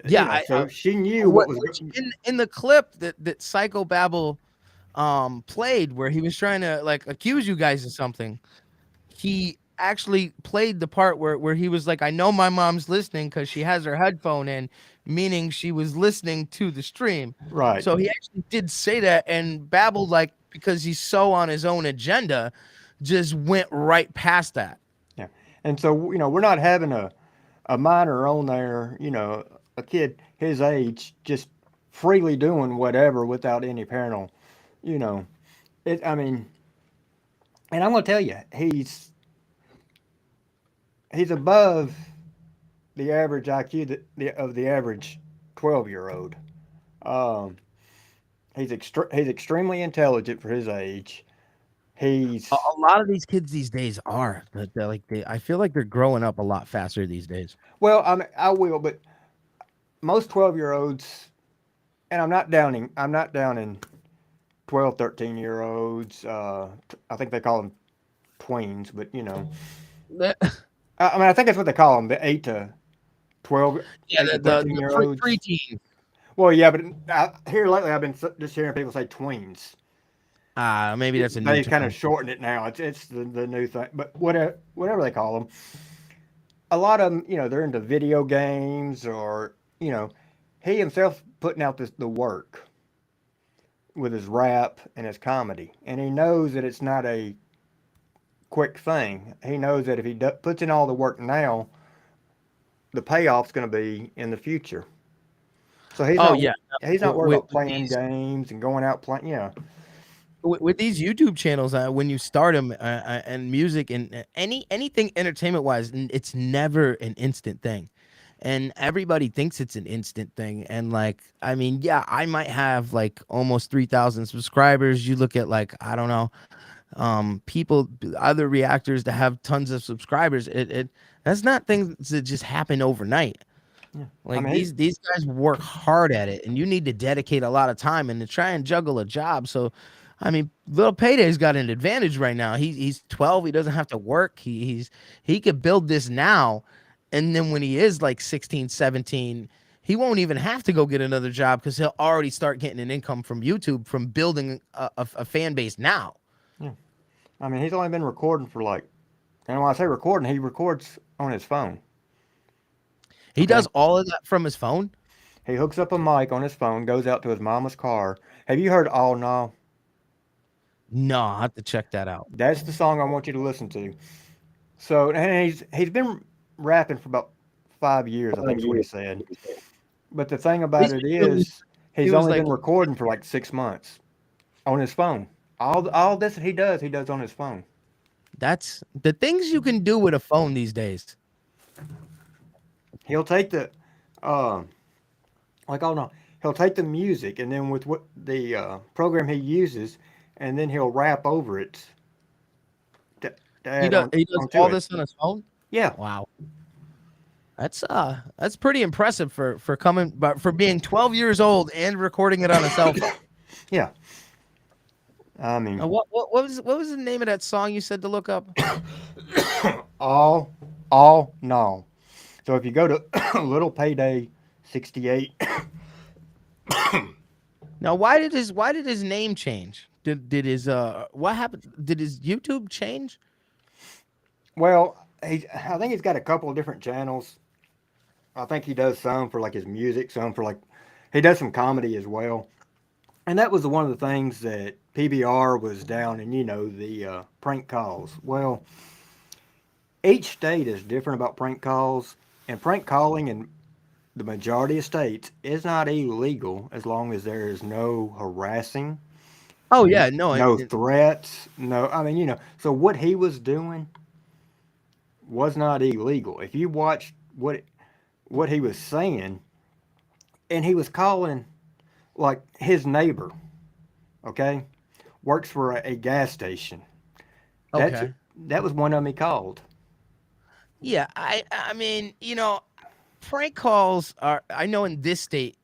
Yeah, so she knew what was in the clip that Psycho Babble played, where he was trying to like accuse you guys of something. He actually played the part where he was like, I know my mom's listening because she has her headphone in, meaning she was listening to the stream. Right. So he actually did say that, and Babble, like, because he's so on his own agenda, just went right past that. Yeah. And so, we're not having a minor on there, a kid his age just freely doing whatever without any parental, I mean, and I'm going to tell you, he's above the average IQ of the average 12-year-old. He's extremely intelligent for his age. He's A lot of these kids these days are. I feel like they're growing up a lot faster these days. well. I will, but most 12-year-olds, and I'm not downing 12, 13-year-olds. I think they call them tweens, but I mean, I think that's what they call them, the 8 to 12, Yeah, 8 to the 13-year-olds. preteen. Well, yeah, but here lately I've been just hearing people say tweens. Maybe that's a new They kind term. of shorten it now. It's the new thing, but whatever they call them. A lot of them, they're into video games or, he himself putting out the work with his rap and his comedy, and he knows that it's not a quick thing. He knows that if he puts in all the work now, the payoff's going to be in the future. So he's not worried about playing games and going out playing. With these YouTube channels, when you start them and music and anything entertainment wise, it's never an instant thing, and everybody thinks it's an instant thing. And like, I mean, yeah, I might have like almost 3,000 subscribers. You look at like, I don't know, people, other reactors that have tons of subscribers. That's not things that just happen overnight. Yeah. Like, I mean, these guys work hard at it, and you need to dedicate a lot of time and to try and juggle a job. So, I mean, Little Payday's got an advantage right now. He's 12. He doesn't have to work. He could build this now, and then when he is like 16, 17, he won't even have to go get another job because he'll already start getting an income from YouTube from building a fan base now. Yeah. I mean, he's only been recording for like, and when I say recording, he records on his phone. He does all of that from his phone? He hooks up a mic on his phone, goes out to his mama's car. Have you heard All Now? No, I have to check that out. That's the song I want you to listen to. So, and he's been rapping for about 5 years, I think is what he said. But the thing about it is, he's only been recording for like 6 months on his phone. All this he does on his phone. That's the things you can do with a phone these days. He'll take the, he'll take the music and then with what the program he uses, and then he'll rap over it. He does all this on his phone? Yeah. Wow. That's pretty impressive for being 12 years old and recording it on a cell phone. Yeah. I mean, what was the name of that song you said to look up? All No. So if you go to Little Payday 68. Now, why did his name change? Did his what happened? Did his YouTube change? Well, I think he's got a couple of different channels. I think he does some for like his music, some for like he does some comedy as well. And that was one of the things that PBR was down in, the prank calls. Well, each state is different about prank calls, and prank calling in the majority of states is not illegal as long as there is no harassing. Oh yeah, no threats. No, I mean, so what he was doing was not illegal. If you watched what he was saying, and he was calling like his neighbor, okay, works for a gas station. Okay. That was one of them he called. Yeah, I mean, prank calls are, I know in this state,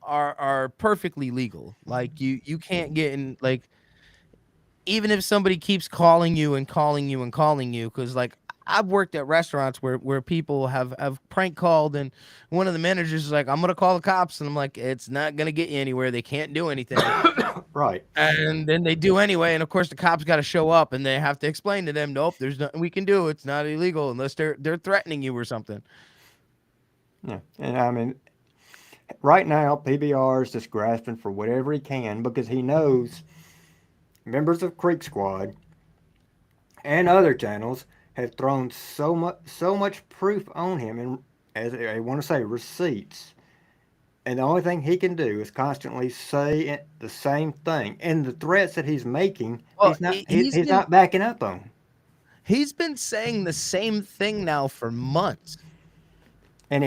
are perfectly legal. Like you can't get in, like, even if somebody keeps calling you and calling you and calling you, because like I've worked at restaurants where people have prank called, and one of the managers is like, I'm gonna call the cops, and I'm like, it's not gonna get you anywhere. They can't do anything. Right. And then they do anyway, and of course the cops got to show up, and they have to explain to them, nope, there's nothing we can do. It's not illegal unless they're threatening you or something. Yeah, and I mean, right now PBR is just grasping for whatever he can because he knows members of Creek Squad and other channels have thrown so much proof on him, and as I want to say, receipts. And the only thing he can do is constantly say the same thing, and the threats that he's making, he's not backing up on. He's been saying the same thing now for months. And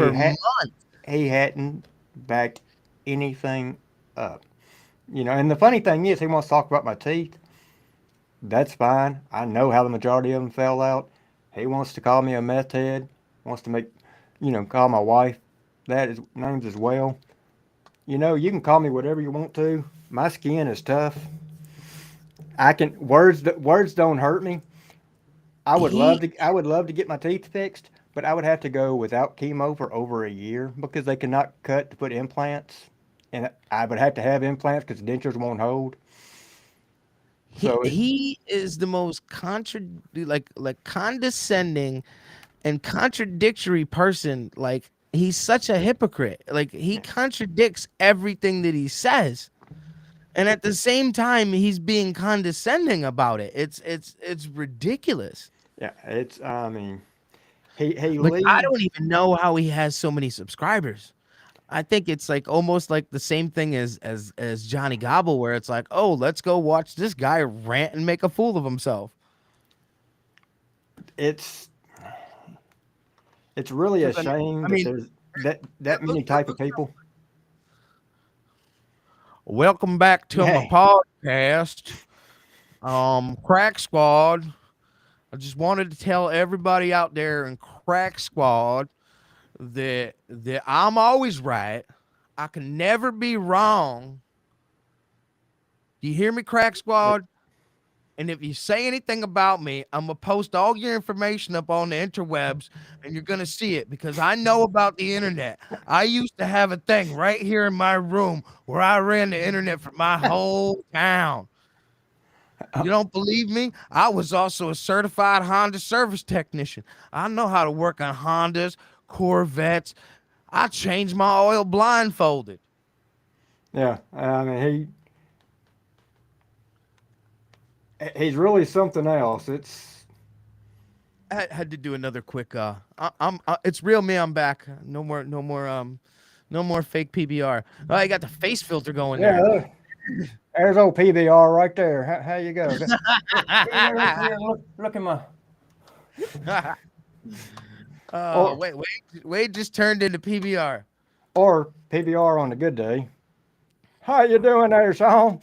he hadn't backed anything up. And the funny thing is, he wants to talk about my teeth. That's fine. I know how the majority of them fell out. He wants to call me a meth head, wants to make, call my wife names as well. You can call me whatever you want to. My skin is tough. Words don't hurt me. I would love to get my teeth fixed, but I would have to go without chemo for over a year because they cannot cut to put implants, and I would have to have implants because dentures won't hold. So he is the most condescending and contradictory person. Like, he's such a hypocrite. Like, he contradicts everything that he says, and at the same time he's being condescending about it. It's ridiculous. Yeah, I mean, he Like, leads. I don't even know how he has so many subscribers. I think it's like almost like the same thing as Johnny Gobble, where it's like, oh, let's go watch this guy rant and make a fool of himself. It's really a shame that there's that many type of people. Welcome back to my podcast, Crack Squad. I just wanted to tell everybody out there in Crack Squad that I'm always right. I can never be wrong. Do you hear me, Crack Squad? And if you say anything about me, I'm going to post all your information up on the interwebs, and you're going to see it because I know about the internet. I used to have a thing right here in my room where I ran the internet for my whole town. You don't believe me? I was also a certified Honda service technician. I know how to work on Hondas, Corvettes. I changed my oil blindfolded. Yeah, I mean he's really something else. I had to do another quick. It's real me. I'm back. No more fake PBR. Oh, I got the face filter going there. There's old PBR right there. How you go? Look at my. Wade just turned into PBR. Or PBR on a good day. How you doing there, Sean?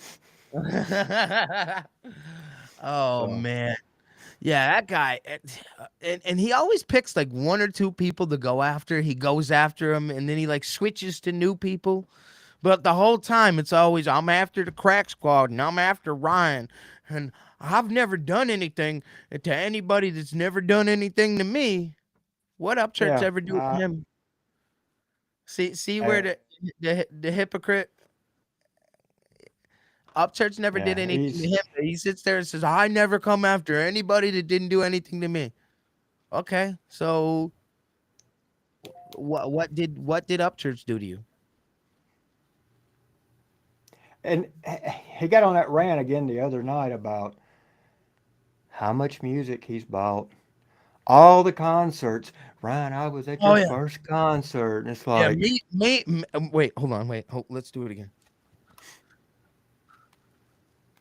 Man. Yeah, that guy. And he always picks like one or two people to go after. He goes after him and then he like switches to new people. But the whole time it's always, I'm after the Crack Squad and I'm after Ryan. And I've never done anything to anybody that's never done anything to me. What Upchurch ever do to him? See where the hypocrite Upchurch never did anything to him. He sits there and says, I never come after anybody that didn't do anything to me. Okay, so what did Upchurch do to you? And he got on that rant again the other night about how much music he's bought. All the concerts. Ryan, I was at your first concert. And it's like... Yeah, wait, hold on. Let's do it again.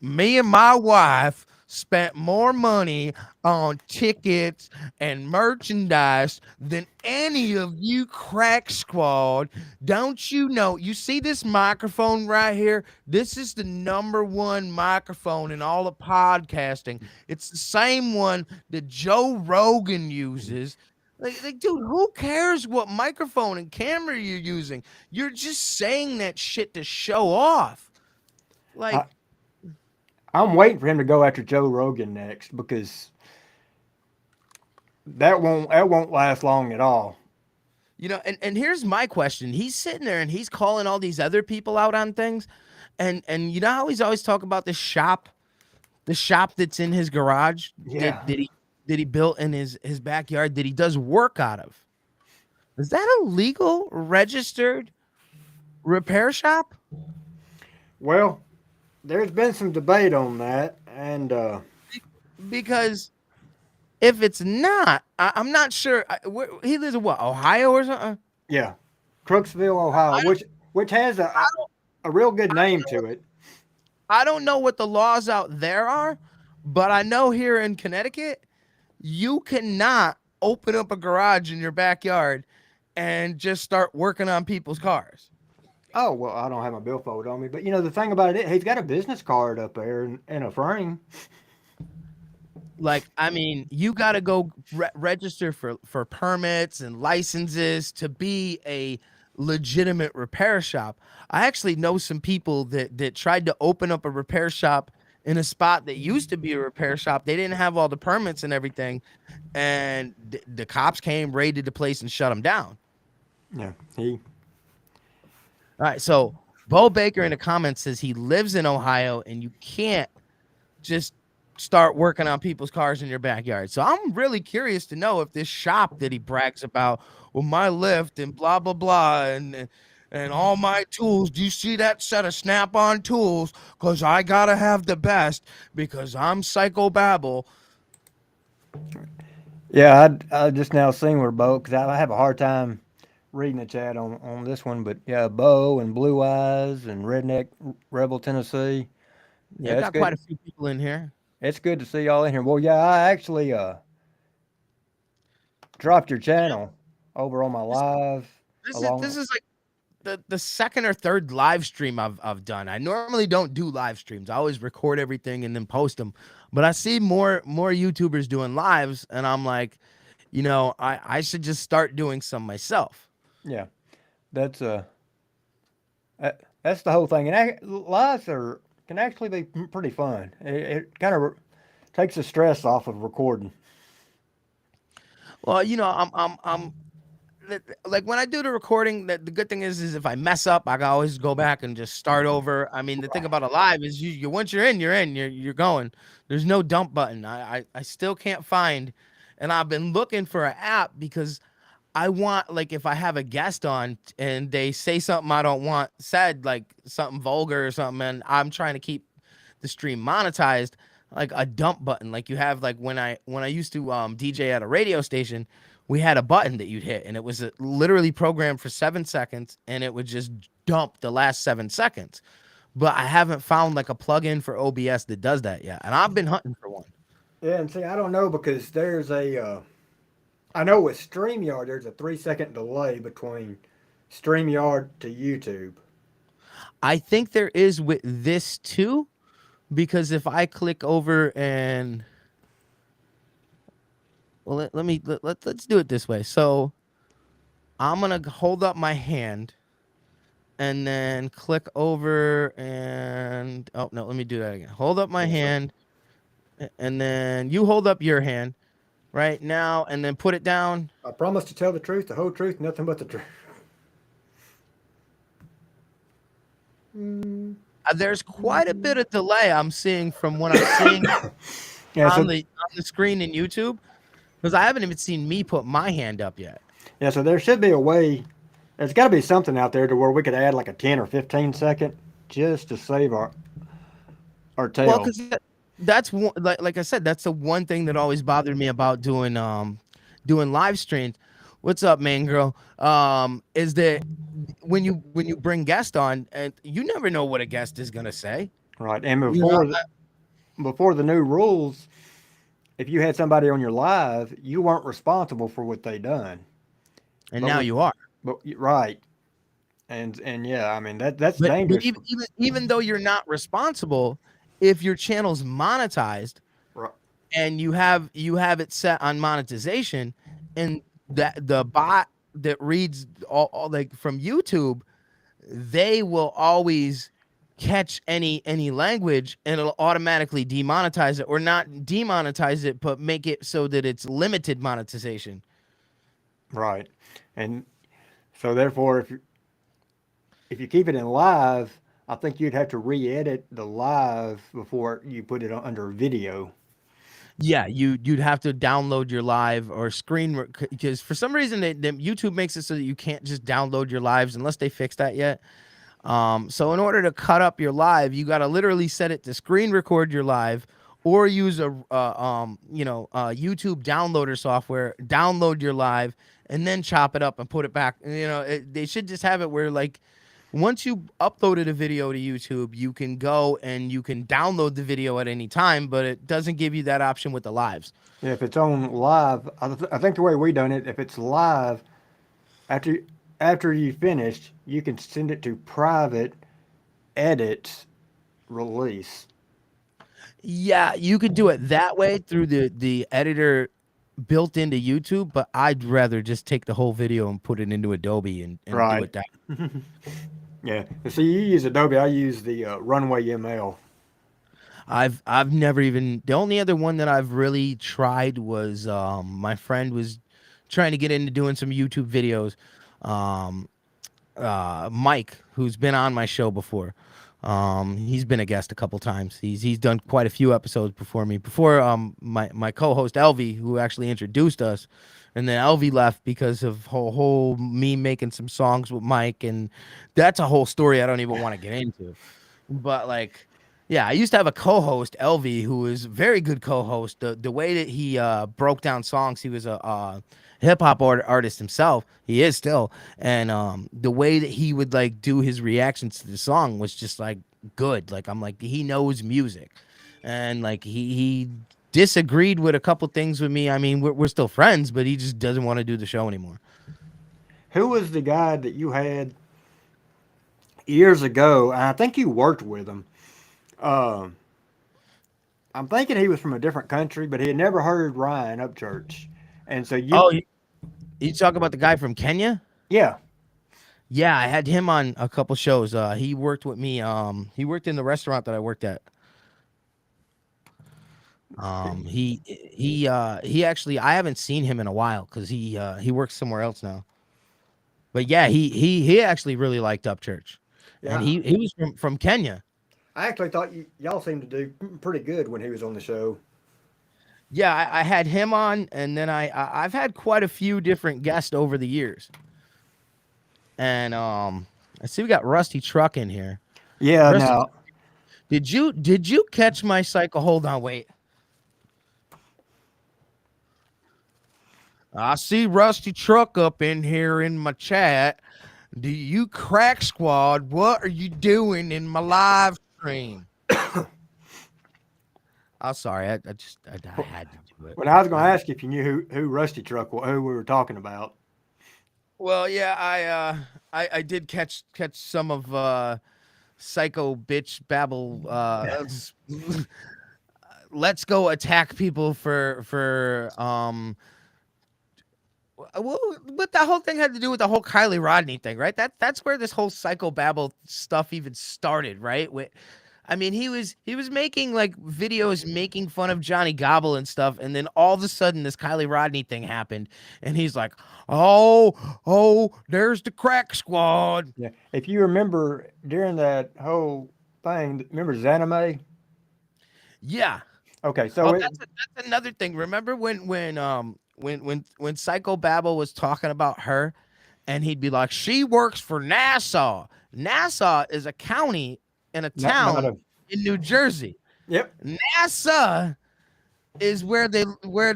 Me and my wife spent more money on tickets and merchandise than any of you Crack Squad. Don't you know? You see this microphone right here? This is the #1 microphone in all of podcasting. It's the same one that Joe Rogan uses. Like, dude, who cares what microphone and camera you're using? You're just saying that shit to show off. Like, I'm waiting for him to go after Joe Rogan next because that won't last long at all. You know, and here's my question. He's sitting there and he's calling all these other people out on things. And you know how he's always talking about the shop that's in his garage that he built in his backyard that he does work out of. Is that a legal registered repair shop? Well, there's been some debate on that, and because if it's not, I'm not sure. He lives in what, Ohio or something? Yeah, Crooksville, Ohio, which has a real good name to it. I don't know what the laws out there are, but I know here in Connecticut, you cannot open up a garage in your backyard and just start working on people's cars. Oh, well, I don't have my billfold on me, but the thing about it, he's got a business card up there in a frame. Like, I mean, you got to go register for permits and licenses to be a legitimate repair shop. I actually know some people that tried to open up a repair shop in a spot that used to be a repair shop. They didn't have all the permits and everything, and the cops came, raided the place, and shut them down. Yeah, All right, so Bo Baker in the comments says he lives in Ohio, and you can't just start working on people's cars in your backyard. So I'm really curious to know if this shop that he brags about, well, my lift and blah blah blah and all my tools. Do you see that set of Snap-on tools? Because I gotta have the best because I'm Psychobabble. Yeah, I just now seen where Bo, because I have a hard time reading the chat on this one, but yeah, Bo and Blue Eyes and Redneck Rebel Tennessee. Yeah, got quite a few people in here. It's good to see y'all in here. Well, yeah, I actually dropped your channel over on my live. This is like the second or third live stream I've done. I normally don't do live streams. I always record everything and then post them. But I see more YouTubers doing lives, and I'm like, I should just start doing some myself. Yeah, that's the whole thing. And lives can actually be pretty fun. It kind of takes the stress off of recording. Well, I'm like when I do the recording, the good thing is if I mess up, I can always go back and just start over. I mean, the thing about a live is you once you're in, you're going. There's no dump button. I still can't find, and I've been looking for an app because I want, like, if I have a guest on and they say something I don't want said, like something vulgar or something, and I'm trying to keep the stream monetized, like a dump button, like you have, like when I used to DJ at a radio station, we had a button that you'd hit, and it was literally programmed for 7 seconds, and it would just dump the last 7 seconds. But I haven't found like a plugin for OBS that does that yet, and I've been hunting for one. Yeah, and see, I don't know because there's I know with StreamYard, there's a 3-second delay between StreamYard to YouTube. I think there is with this too, because if I click over and let's do it this way. So I'm gonna hold up my hand and then click over and let me do that again. Hold up my hand and then you hold up your hand right now and then put it down. I promise to tell the truth, the whole truth, nothing but the truth. There's quite a bit of delay I'm seeing from what I'm seeing on the screen in YouTube, because I haven't even seen me put my hand up yet. Yeah, so there should be a way. There's got to be something out there to where we could add like a 10 or 15 second just to save our tail. Well, because that's one, like I said, that's the one thing that always bothered me about doing live streams. What's up, man, girl? Is that when you bring guests on, and you never know what a guest is gonna say. Right, and before the new rules, if you had somebody on your live, you weren't responsible for what they done. And now you are. But right, and yeah, I mean that's dangerous. But even though you're not responsible, if your channel's monetized, right, and you have it set on monetization, and that the bot that reads all like from YouTube, they will always catch any language and it'll automatically demonetize it, or not demonetize it, but make it so that it's limited monetization. Right. And so therefore if you keep it in live, I think you'd have to re-edit the live before you put it under video. Yeah, you'd have to download your live or screen, because for some reason YouTube makes it so that you can't just download your lives unless they fix that yet. So in order to cut up your live, you got to literally set it to screen record your live, or use a YouTube downloader software, download your live, and then chop it up and put it back. They should just have it where, like, once you uploaded a video to YouTube, you can go and you can download the video at any time, but it doesn't give you that option with the lives. Yeah, if it's on live, I think the way we done it, if it's live, after you finished, you can send it to private, edit, release. Yeah, you could do it that way through the editor built into YouTube, but I'd rather just take the whole video and put it into Adobe and do Right. it that. Yeah. See, you use Adobe. I use the Runway ML. I've never even, the only other one that I've really tried was my friend was trying to get into doing some YouTube videos. Mike, who's been on my show before. He's been a guest a couple times. He's done quite a few episodes before me. Before my co-host Elvie, who actually introduced us, and then Elvie left because of whole me making some songs with Mike, and that's a whole story I don't even want to get into. But like, yeah, I used to have a co-host, Elvie, who was a very good co-host. The way that he broke down songs, he was a hip hop artist himself. He is still, and the way that he would like do his reactions to the song was just like good. Like I'm like, he knows music, and like he disagreed with a couple things with me. I mean, we're still friends, but he just doesn't want to do the show anymore. Who was the guy that you had years ago? I think you worked with him. I'm thinking he was from a different country, but he had never heard Ryan Upchurch. And so you talk about the guy from Kenya? Yeah. Yeah, I had him on a couple shows. He worked with me. He worked in the restaurant that I worked at. He actually, I haven't seen him in a while because he works somewhere else now. But yeah, he actually really liked Upchurch. Yeah. And he was from Kenya. I actually thought y'all seemed to do pretty good when he was on the show. Yeah, I had him on, and then I've had quite a few different guests over the years. And I see we got Rusty Truck in here. Yeah, Rusty, now did you catch my cycle? Hold on, wait. I see Rusty Truck up in here in my chat. Do you Crack Squad? What are you doing in my live stream? I'm sorry, I had to do it. Well, I was going to ask if you knew who Rusty Truck was, who we were talking about. Well, yeah, I did catch some of Psycho Bitch Babble. Let's go attack people for well, what the whole thing had to do with the whole Kylie Rodney thing, right? That's where this whole Psycho Babble stuff even started, right? I mean, he was making like videos making fun of Johnny Gobble and stuff, and then all of a sudden this Kylie Rodney thing happened, and he's like, "Oh, there's the Crack Squad." Yeah, if you remember during that whole thing, remember Zanime? Yeah. Okay, so that's another thing. Remember when Psycho Babble was talking about her, and he'd be like, "She works for Nassau." Nassau is a county in a town in New Jersey. Yep. NASA is where they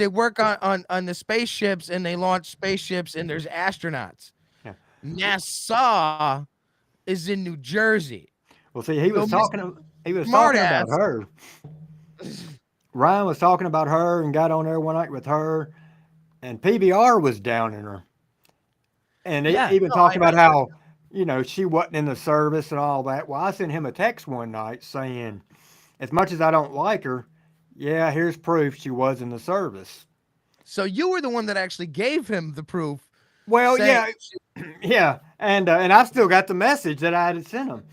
work on the spaceships, and they launch spaceships, and there's astronauts. Yeah. Nassau is in New Jersey. Well, see, he was talking about her. Ryan was talking about her and got on there one night with her, and PBR was downing her. And even talking about how, she wasn't in the service and all that. Well, I sent him a text one night saying, as much as I don't like her, yeah, here's proof she was in the service. So you were the one that actually gave him the proof. Well, yeah. And I've still got the message that I had sent him.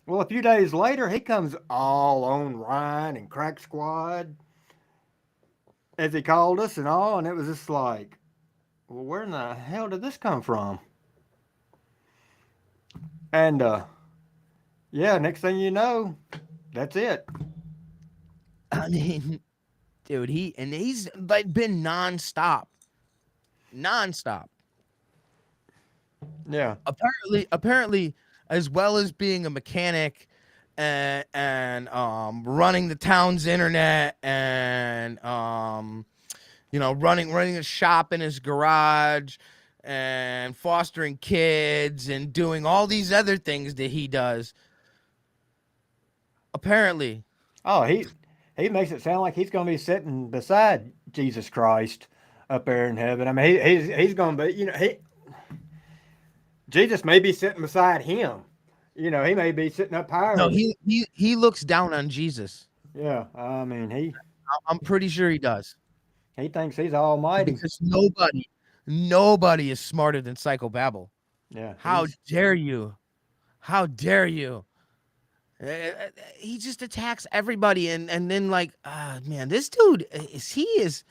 Well, a few days later, he comes all on Ryan and Crack Squad, as he called us and all, and it was just like, well, where in the hell did this come from? And next thing you know, that's it. I mean, dude, he's like been nonstop. Yeah. Apparently, as well as being a mechanic and running the town's internet and running a shop in his garage and fostering kids and doing all these other things that he does. Apparently. Oh, he makes it sound like he's going to be sitting beside Jesus Christ up there in heaven. I mean, he's going to be, Jesus may be sitting beside him. He may be sitting up higher. No, he looks down on Jesus. Yeah, I mean, I'm pretty sure he does. he thinks he's almighty. Because nobody is smarter than Psychobabble. Yeah. How dare you? How dare you? He just attacks everybody, and then like, man, this dude is.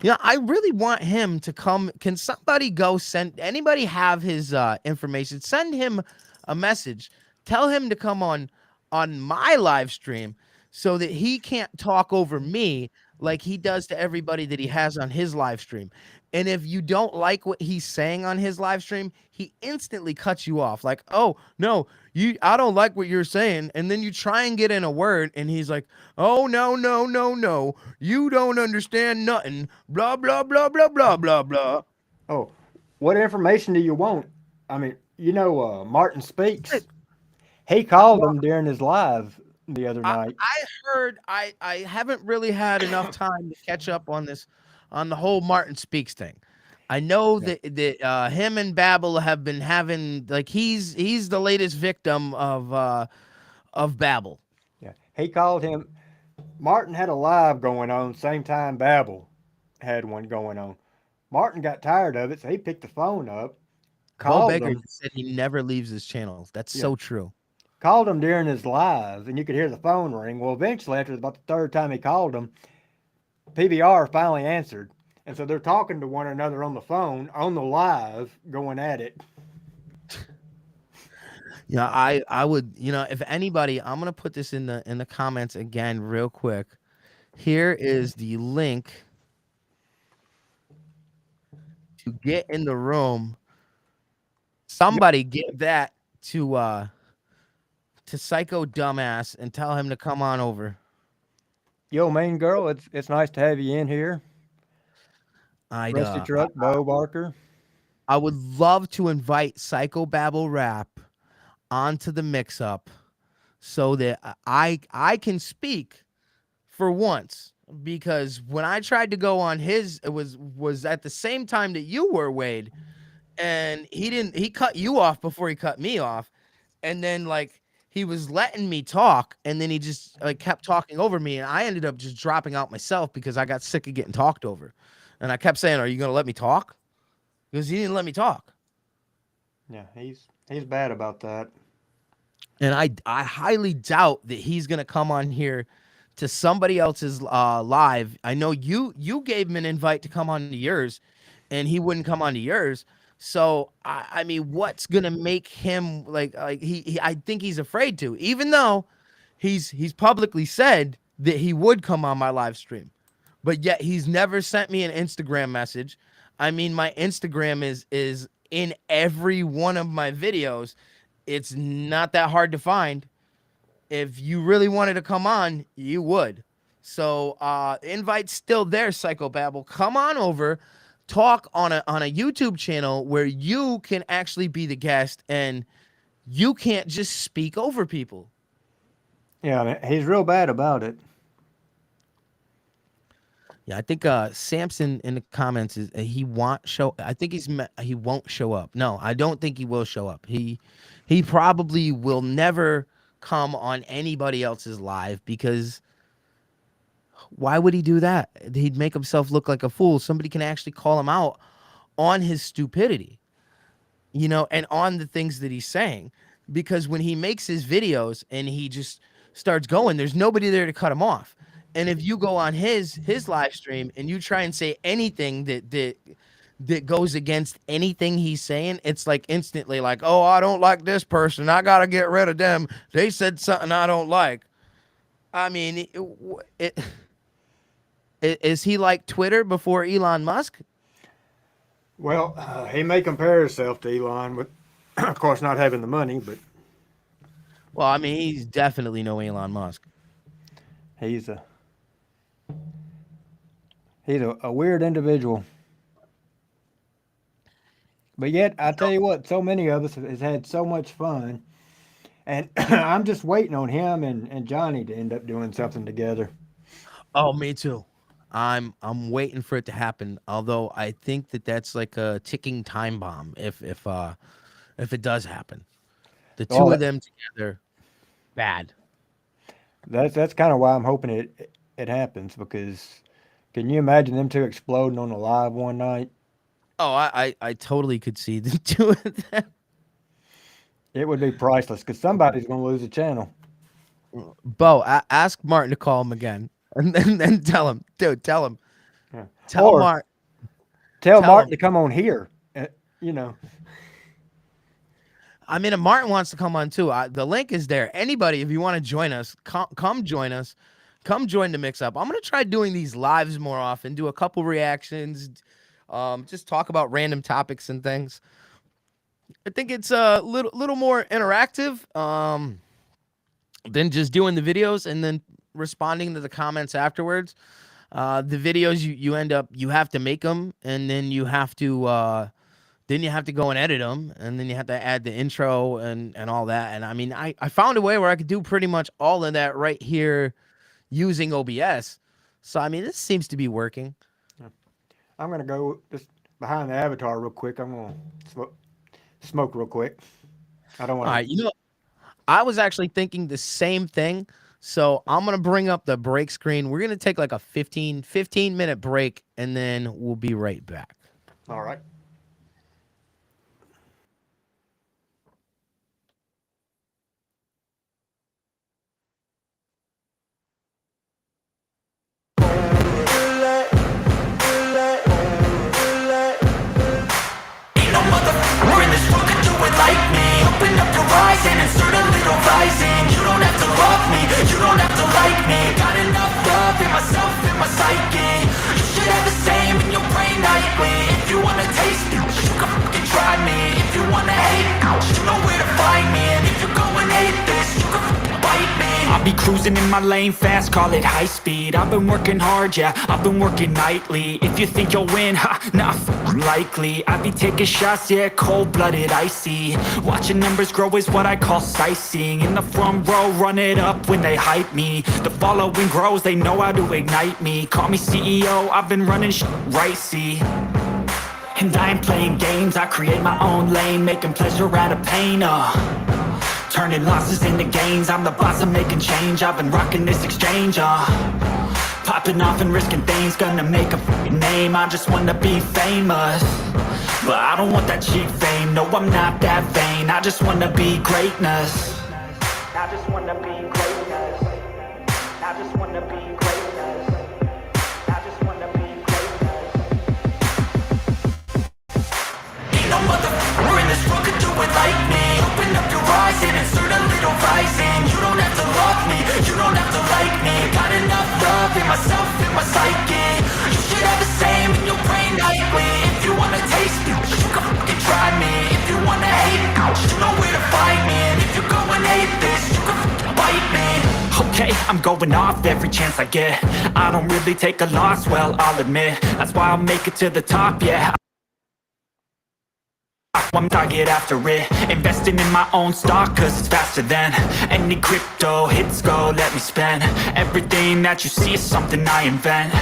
I really want him to come. Can somebody go send anybody have his information? Send him a message. Tell him to come on my live stream so that he can't talk over me like he does to everybody that he has on his live stream. And if you don't like what he's saying on his live stream, he instantly cuts you off. Like, oh no, I don't like what you're saying. And then you try and get in a word, and he's like, oh no, you don't understand nothing. Blah blah blah blah blah blah blah. Oh, what information do you want? I mean, Martin Speaks. He called him during his live the other night. I heard. I haven't really had enough time to catch up on this, on the whole Martin Speaks thing. I know that him and Babel have been having, like, he's the latest victim of Babel. Yeah, he called him. Martin had a live going on same time Babel had one going on. Martin got tired of it, so he picked the phone up. Cole Baker said he never leaves his channel. That's so true. Called him during his live, and you could hear the phone ring. Well, eventually, after about the third time he called him, PBR finally answered. And so they're talking to one another on the phone, on the live, going at it. Yeah, I would, if anybody, I'm going to put this in the comments again real quick. Here is the link to get in the room. Somebody give that to Psycho Dumbass and tell him to come on over. Yo, main girl, it's nice to have you in here. Rusty Truck, Bo Barker. I would love to invite Psychobabble Rap onto the mix-up so that I can speak for once. Because when I tried to go on his, it was at the same time that you were, Wade, and he cut you off before he cut me off, and then like he was letting me talk, and then he just like kept talking over me, and I ended up just dropping out myself because I got sick of getting talked over. And I kept saying, are you going to let me talk? Because he didn't let me talk. Yeah, he's bad about that. And I highly doubt that he's going to come on here to somebody else's live. I know you gave him an invite to come on to yours, and he wouldn't come on to yours. So, I mean, what's going to make him like he I think he's afraid to, even though he's publicly said that he would come on my live stream. But yet he's never sent me an Instagram message. I mean, my Instagram is in every one of my videos. It's not that hard to find. If you really wanted to come on, you would. So invite's still there, Psychobabble. Come on over, talk on a YouTube channel where you can actually be the guest and you can't just speak over people. Yeah, he's real bad about it. Yeah, I think Samson in the comments is he won't show. I think he won't show up. No, I don't think he will show up. He probably will never come on anybody else's live because why would he do that? He'd make himself look like a fool. Somebody can actually call him out on his stupidity, and on the things that he's saying. Because when he makes his videos and he just starts going, there's nobody there to cut him off. And if you go on his live stream and you try and say anything that goes against anything he's saying, it's like instantly like, oh, I don't like this person. I got to get rid of them. They said something I don't like. I mean, is he like Twitter before Elon Musk? Well, he may compare himself to Elon, but of course not having the money. But well, I mean, he's definitely no Elon Musk. He's a weird individual. But yet, I tell you what, so many of us has had so much fun. And I'm just waiting on him and Johnny to end up doing something together. Oh, me too. I'm waiting for it to happen. Although I think that's like a ticking time bomb if it does happen. The two of them together, bad. That's kind of why I'm hoping it happens, because can you imagine them two exploding on the live one night? Oh, I totally could see the two of them. It would be priceless, because somebody's going to lose a channel. Bo, ask Martin to call him again, and then tell him, dude, tell him. Yeah. Tell Martin him to come on here. You know. I mean, if Martin wants to come on too, the link is there. Anybody, if you want to join us, come join us. Come join the mix up. I'm going to try doing these lives more often, do a couple reactions, just talk about random topics and things. I think it's a little more interactive than just doing the videos and then responding to the comments afterwards. The videos you end up, you have to make them, and then you have to go and edit them, and then you have to add the intro and all that. And I mean, I found a way where I could do pretty much all of that right here using OBS. So I mean, this seems to be working. I'm gonna go just behind the avatar real quick. I'm gonna smoke real quick. I don't want. All right, you know, I was actually thinking the same thing. So I'm gonna bring up the break screen. We're gonna take like a 15-minute break, and then we'll be right back. All right. And insert a little rising. You don't have to love me, you don't have to like me. Got enough love in myself, in my psyche. You should have the same in your brain nightly. If you wanna taste it, you can fucking try me. If you wanna hate, you know where to find me. And if you go and hate this, you can fucking bite me. I'll be cruising in my lane fast, call it high speed. I've been working hard, yeah, I've been working nightly. If you think you'll win, ha, not likely. I be taking shots, yeah, cold-blooded, icy. Watching numbers grow is what I call sightseeing. In the front row, run it up when they hype me. The following grows, they know how to ignite me. Call me CEO, I've been running shit right, see. And I ain't playing games, I create my own lane, making pleasure out of pain, turning losses into gains. I'm the boss, I'm making change. I've been rocking this exchange, popping off and risking things. Gonna make a f***ing name. I just wanna be famous, but I don't want that cheap fame. No, I'm not that vain. I just wanna be greatness. I just wanna be greatness. I just wanna be greatness. I just wanna be greatness. Ain't no motherfucker in this world could do it like me. Open up your eyes and insert a little rising. You don't have to love me, you don't have to like me. Got enough love in myself, in my psyche. You should have the same in your brain nightly. If you wanna taste it, you can fucking try me. If you wanna hate, you know where to find me. And if you go and hate this, you can fucking bite me. Okay, I'm going off every chance I get. I don't really take a loss, well, I'll admit. That's why I'll make it to the top, yeah. I get after it, investing in my own stock, cause it's faster than any crypto hits go, let me spend. Everything that you see is something I invent,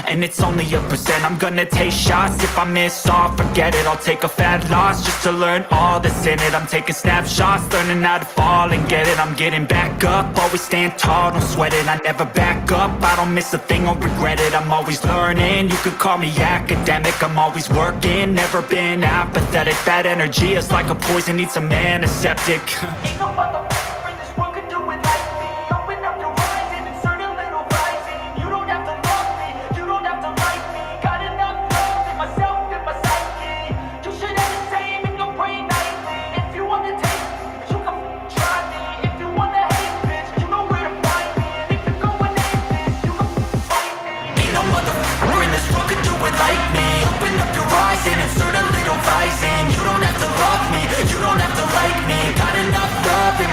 and it's only a percent. I'm gonna take shots, if I miss all, forget it. I'll take a fat loss just to learn all that's in it. I'm taking snapshots, learning how to fall and get it. I'm getting back up, always stand tall, don't sweat it. I never back up, I don't miss a thing or regret it. I'm always learning, you could call me academic. I'm always working, never been apathetic. Bad energy is like a poison, needs some antiseptic. Ain't no motherfucker in this world could do it like me. Open up your eyes and insert a little rising. You don't have to love me, you don't have to like me. Got enough love in myself, in my psyche. You should have the same in your brain nightly. If you want to taste it, you can try me. If you want to hate bitch, you know where to find me. And if you go and hate this, you can fight me. Ain't no motherfucker in this world could do it like me. Open up your eyes and insert a little rising. You don't have to love me, you don't have to like me. Got enough love in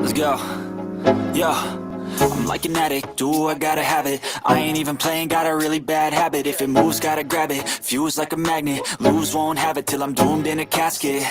Let's go. Yo, I'm like an addict, do I gotta have it. I ain't even playing, got a really bad habit. If it moves, gotta grab it, fuse like a magnet. Lose, won't have it till I'm doomed in a casket.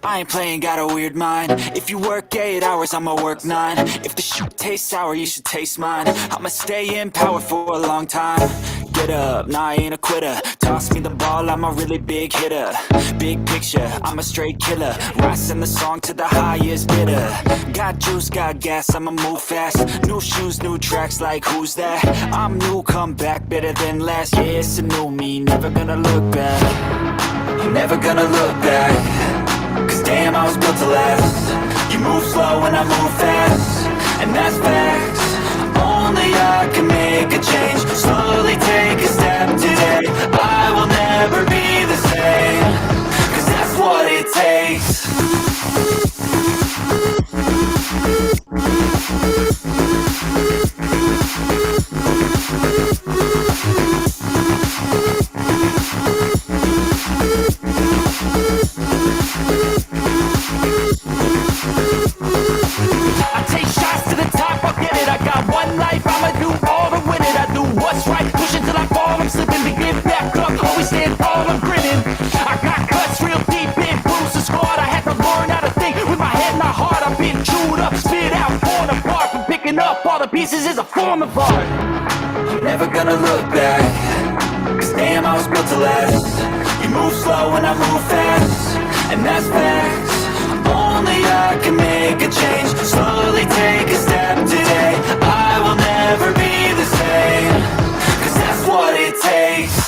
I ain't playing, got a weird mind. If you work 8 hours, I'ma work 9. If the shit tastes sour, you should taste mine. I'ma stay in power for a long time. Get up, nah, I ain't a quitter. Toss me the ball, I'm a really big hitter. Big picture, I'm a straight killer. Rising the song to the highest bidder. Got juice, got gas, I'ma move fast. New shoes, new tracks, like who's that? I'm new, come back, better than last. Yeah, it's a new me, never gonna look back. I'm never gonna look back. Cause damn, I was built to last. You move slow and I move fast, and that's facts. Only I can make a change. Slowly take a step today. I will never be the same. Cause that's what it takes. I take shots to the top, I'll get it. I got one life, I'ma do all to win it. I do what's right, push it till I fall. I'm slipping to get back up, always stand tall, I'm grinning. I got cuts real deep, been bruised and scarred. I had to learn how to think with my head and my heart. I've been chewed up, spit out, torn apart. From picking up all the pieces is a form of art. I'm never gonna look back. Cause damn, I was built to last. You move slow and I move fast, and that's facts. Only I can make a change. Slowly take a step today. I will never be the same. Cause that's what it takes.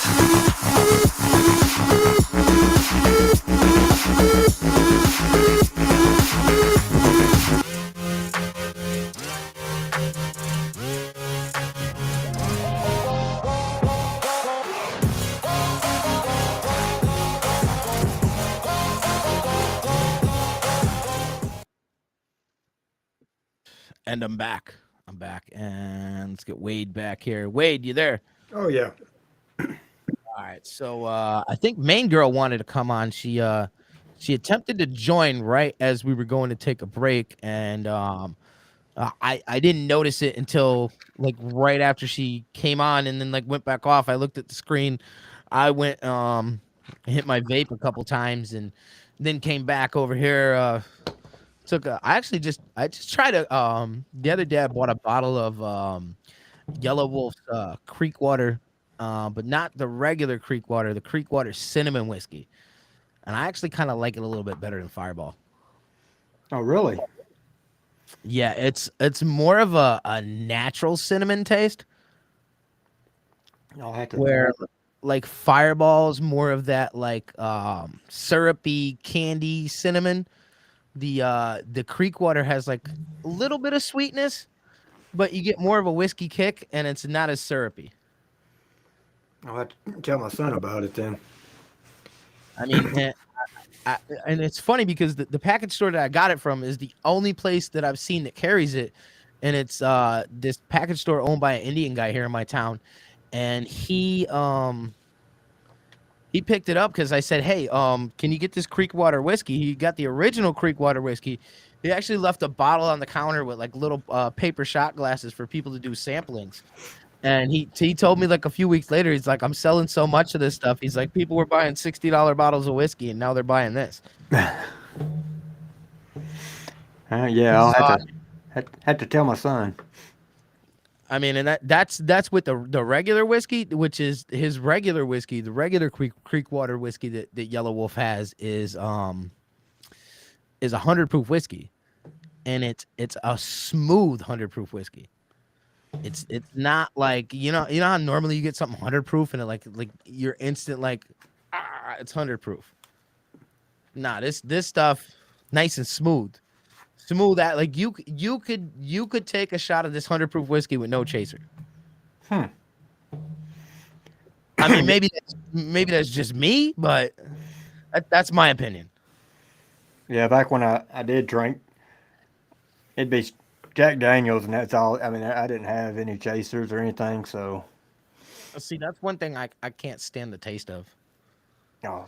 And I'm back. And let's get Wade back here. Wade, you there? Oh yeah. All right. So I think Main Girl wanted to come on. She attempted to join right as we were going to take a break, and I didn't notice it until like right after she came on, and then like went back off. I looked at the screen. I went hit my vape a couple times, and then came back over here. I just tried to the other day I bought a bottle of Yellow Wolf's Creek Water, but not the regular Creek Water, the Creek Water cinnamon whiskey. And I actually kind of like it a little bit better than Fireball. Oh, really? Yeah, it's more of a natural cinnamon taste. I'll have to. Where like Fireball is more of that like syrupy candy cinnamon. The Creek Water has like a little bit of sweetness, but you get more of a whiskey kick, and it's not as syrupy. I'll have to tell my son about it then. I mean, and it's funny because the package store that I got it from is the only place that I've seen that carries it, and it's this package store owned by an Indian guy here in my town, and he picked it up because I said, hey, can you get this Creek Water whiskey? He got the original Creek Water whiskey. He actually left a bottle on the counter with like little paper shot glasses for people to do samplings. And he told me like a few weeks later, he's like, I'm selling so much of this stuff. He's like, people were buying $60 bottles of whiskey, and now they're buying this. Yeah, I'll have to tell my son. I mean, and that's with the regular whiskey, which is his regular whiskey. The regular Creek Water whiskey that Yellow Wolf has is 100 proof whiskey, and it's a smooth 100 proof whiskey. It's not like you know how normally you get something 100 proof and it like you're instant like it's 100 proof. Nah, this stuff nice and smooth. That like you could take a shot of this 100 proof whiskey with no chaser. I mean, maybe that's just me, but that's my opinion. Yeah, back when I did drink, it'd be Jack Daniels, and that's all. I mean, I didn't have any chasers or anything, so. See, that's one thing I can't stand the taste of. Oh,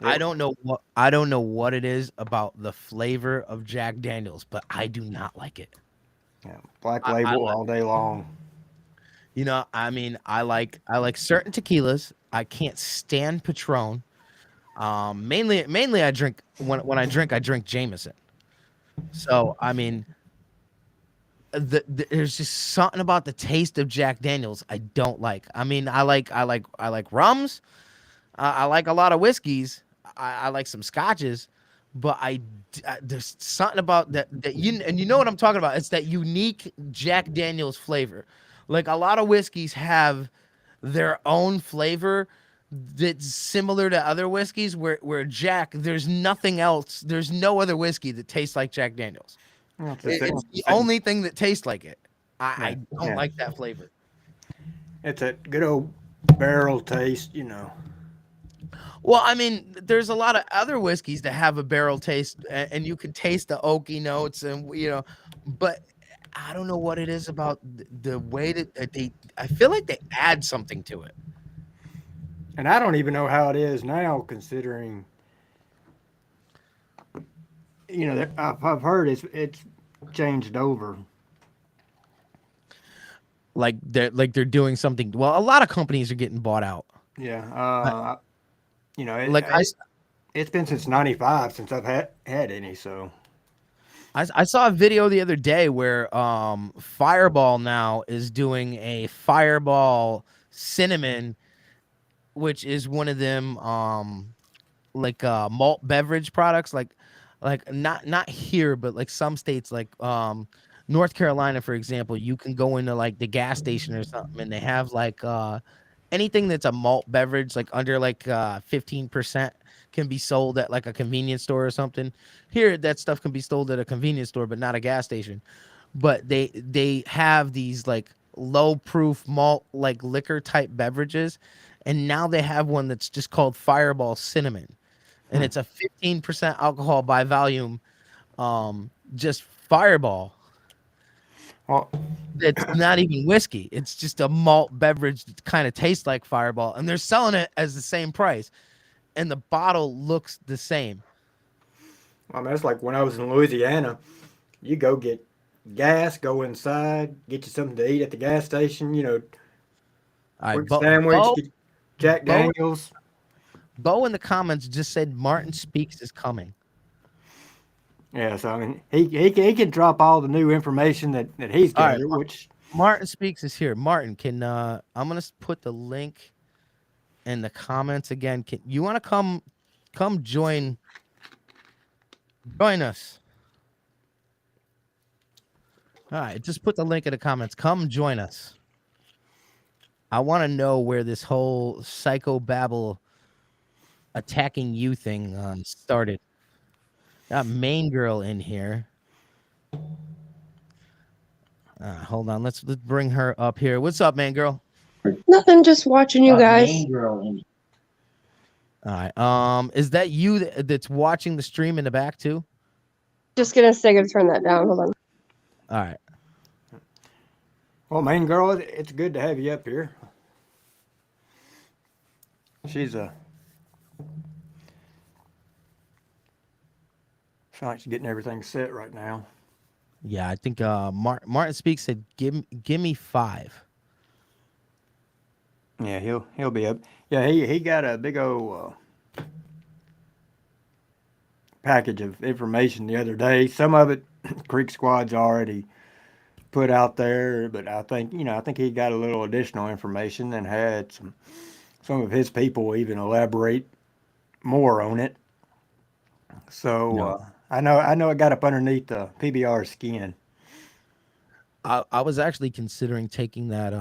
I don't know what it is about the flavor of Jack Daniels, but I do not like it. yeah, Black Label all day long. You know, I mean, I like certain tequilas. I can't stand Patron. Mainly I drink when I drink Jameson. So I mean, there's just something about the taste of Jack Daniels I don't like. I mean, I like rums. I like a lot of whiskeys. I like some scotches, but there's something about that you know what I'm talking about. It's that unique Jack Daniels flavor. Like a lot of whiskeys have their own flavor that's similar to other whiskeys. Where Jack, there's nothing else. There's no other whiskey that tastes like Jack Daniels. It's the only thing that tastes like it. I don't like that flavor. It's a good old barrel taste, you know. Well, I mean, there's a lot of other whiskeys that have a barrel taste, and you can taste the oaky notes, and you know, but I don't know what it is about the way that they. I feel like they add something to it. And I don't even know how it is now, considering, you know, I've heard it's changed over. Like they're doing something. Well, a lot of companies are getting bought out. Yeah. You know, it's been since '95 since I've had any. So I saw a video the other day where Fireball now is doing a Fireball cinnamon, which is one of them malt beverage products, like not here, but like some states, like North Carolina, for example. You can go into like the gas station or something, and they have like anything that's a malt beverage, like under like 15%, can be sold at like a convenience store or something. Here, that stuff can be sold at a convenience store, but not a gas station. But they have these like low proof malt like liquor type beverages, and now they have one that's just called Fireball Cinnamon, and it's a 15% alcohol by volume, just Fireball. Well, it's not even whiskey. It's just a malt beverage that kind of tastes like Fireball, and they're selling it as the same price, and the bottle looks the same. I mean, it's like when I was in Louisiana, you go get gas, go inside, get you something to eat at the gas station, you know, quick sandwich, get Jack Daniels. Bo in the comments just said Martin Speaks is coming. Yeah, so I mean, he can drop all the new information that he's got. Right, which Martin Speaks is here. Martin, can I'm gonna put the link in the comments again. Can you want to come join us? All right, just put the link in the comments. Come join us. I want to know where this whole psychobabble attacking you thing started. Got main girl in here. Hold on. Let's bring her up here. What's up, main girl? Nothing. Just watching you guys. All right. Is that you that's watching the stream in the back too? Just gonna turn that down. Hold on. All right. Well, main girl, it's good to have you up here. She's she's getting everything set right now. Yeah, I think Martin Speaks said, "Give me 5." Yeah, he'll be up. Yeah, he got a big old package of information the other day. Some of it Creek Squad's already put out there, but I think he got a little additional information and had some of his people even elaborate more on it. So I know it got up underneath the PBR skin. I was actually considering taking that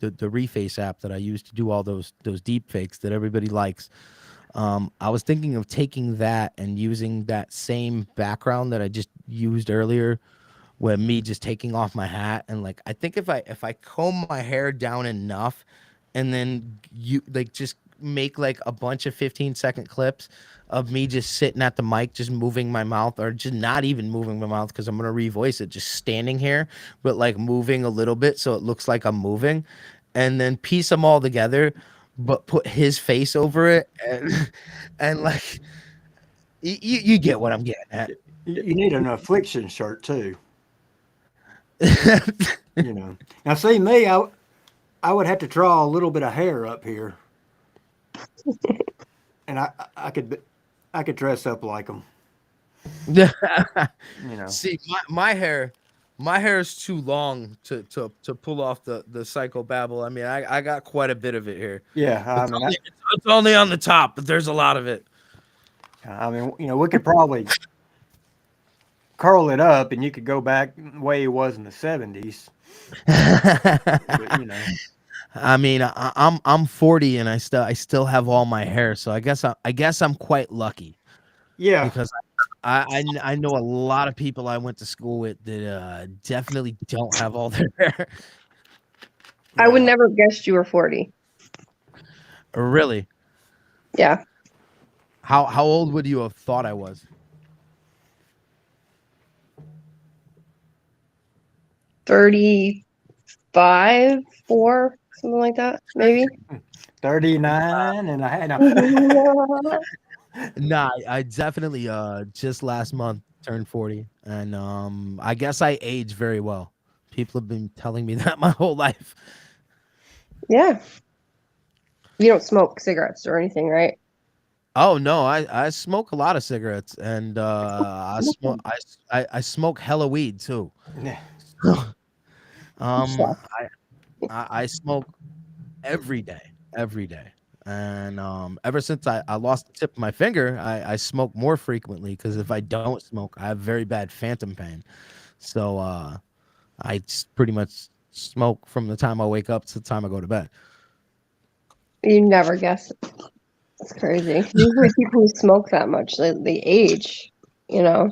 the Reface app that I use to do all those deep fakes that everybody likes. I was thinking of taking that and using that same background that I just used earlier, with me just taking off my hat, and like I think if I comb my hair down enough, and then you like just make like a bunch of 15-second clips of me just sitting at the mic, just moving my mouth, or just not even moving my mouth because I'm gonna revoice it, just standing here, but like moving a little bit so it looks like I'm moving, and then piece them all together. but put his face over it, and like you get what I'm getting at. You need an affliction shirt too. You know. Now, see me, I would have to draw a little bit of hair up here, and I could dress up like them. You know. See, my hair is too long to pull off the psychobabble. I mean, I got quite a bit of it here. Yeah, it's only on the top, but there's a lot of it. I mean, you know, we could probably curl it up, and you could go back the way it was in the 70s. But, you know. I mean, I'm 40 and I still have all my hair, so I guess I'm quite lucky. Yeah, because I know a lot of people I went to school with that definitely don't have all their hair. I would never have guessed you were 40. Really? Yeah. How old would you have thought I was? 35, 4, something like that, maybe. 39, and I had Nah, I definitely just last month turned 40, and I guess I age very well. People have been telling me that my whole life. Yeah. You don't smoke cigarettes or anything, right? Oh no, I smoke a lot of cigarettes, and I smoke hella weed too. I smoke every day, and ever since I lost the tip of my finger, I smoke more frequently, because if I don't smoke, I have very bad phantom pain. So I pretty much smoke from the time I wake up to the time I go to bed. You never guess. It's crazy. Usually people who smoke that much, they age, you know.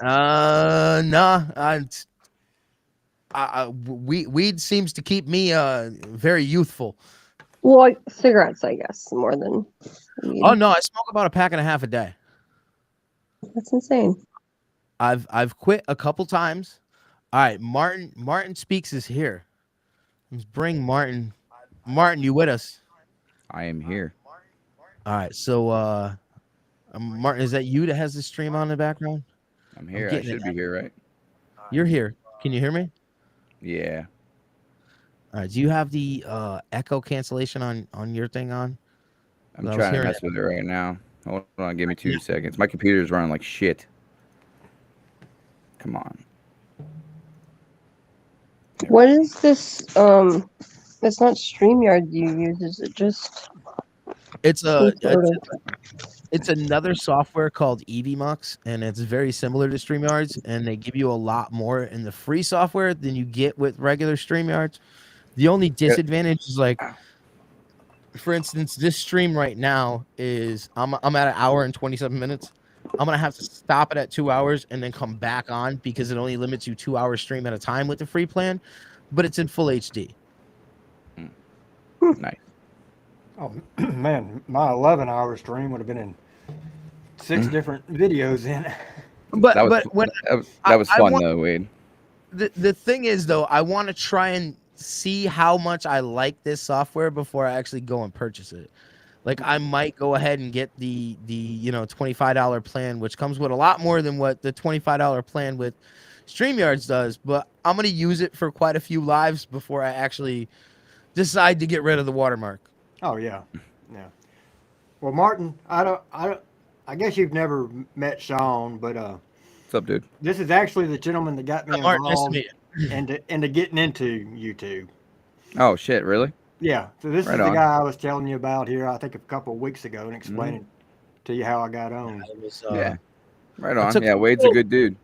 Nah. Weed seems to keep me very youthful. Well, like cigarettes, I guess, more than weed. Oh no, I smoke about a pack and a half a day. That's insane. I've quit a couple times. All right, Martin Speaks is here. Let's bring Martin. Martin, you with us? I am here. All right, so Martin, is that you that has the stream on in the background? I'm here. I should be here, right? You're here. Can you hear me? Yeah. All right. Do you have the echo cancellation on your thing on? I'm trying to mess with it right now. Hold on, give me 2 seconds. My computer's running like shit. Come on. What is this? It's not StreamYard you use. Is it just? It's another software called EVMux, and it's very similar to StreamYards, and they give you a lot more in the free software than you get with regular StreamYards. The only disadvantage is, like, for instance, this stream right now is I'm at an hour and 27 minutes. I'm gonna have to stop it at 2 hours and then come back on, because it only limits you 2 hours stream at a time with the free plan, but it's in full HD. Nice. Oh man, my 11-hour stream would have been in 6 different videos in it. But that was fun though, Wade. The thing is, though, I want to try and see how much I like this software before I actually go and purchase it. Like, I might go ahead and get the $25 plan, which comes with a lot more than what the $25 plan with StreamYards does. But I'm gonna use it for quite a few lives before I actually decide to get rid of the watermark. Oh yeah. Well, Martin, I guess you've never met Sean, but what's up, dude? This is actually the gentleman that got me involved into getting into YouTube. Oh shit, really? Yeah. So this is the guy I was telling you about here, I think a couple of weeks ago, and explaining to you how I got on. Yeah. Right on. Yeah, Wade's a good dude.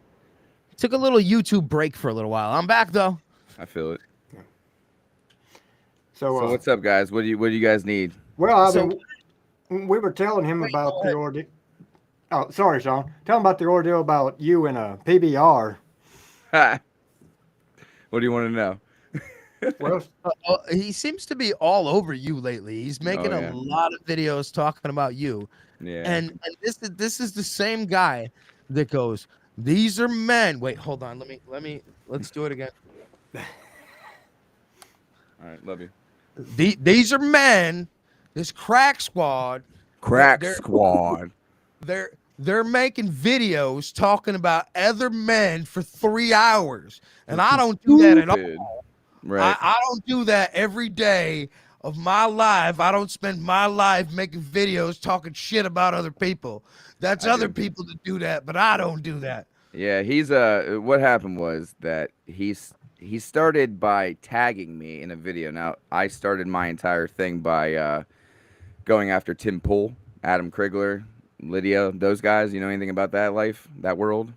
Took a little YouTube break for a little while. I'm back though. I feel it. So what's up, guys? What do you guys need? Well, we were telling him about the ordeal. Oh, sorry, Sean. Tell him about the ordeal about you and a PBR. What do you want to know? Well, he seems to be all over you lately. He's making a lot of videos talking about you. Yeah. And this is the same guy that goes, "These are men." Wait, hold on. Let's do it again. All right, love you. These are men this crack squad. They're making videos talking about other men for 3 hours, and I don't do that at all. Right. I don't do that every day of my life. I don't spend my life making videos talking shit about other people. That's other people that do that, but I don't do that. Yeah, he's what happened was that he started by tagging me in a video. Now, I started my entire thing by going after Tim Pool, Adam Krigler, Lydia, those guys. You know anything about that life, that world?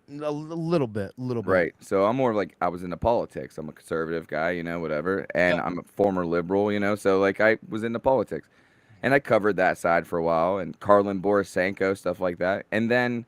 A little bit. Right. So I'm more like, I was into politics. I'm a conservative guy, you know, whatever. And I'm a former liberal, you know, so like I was into politics. And I covered that side for a while, and Karlin Borisenko, stuff like that. And then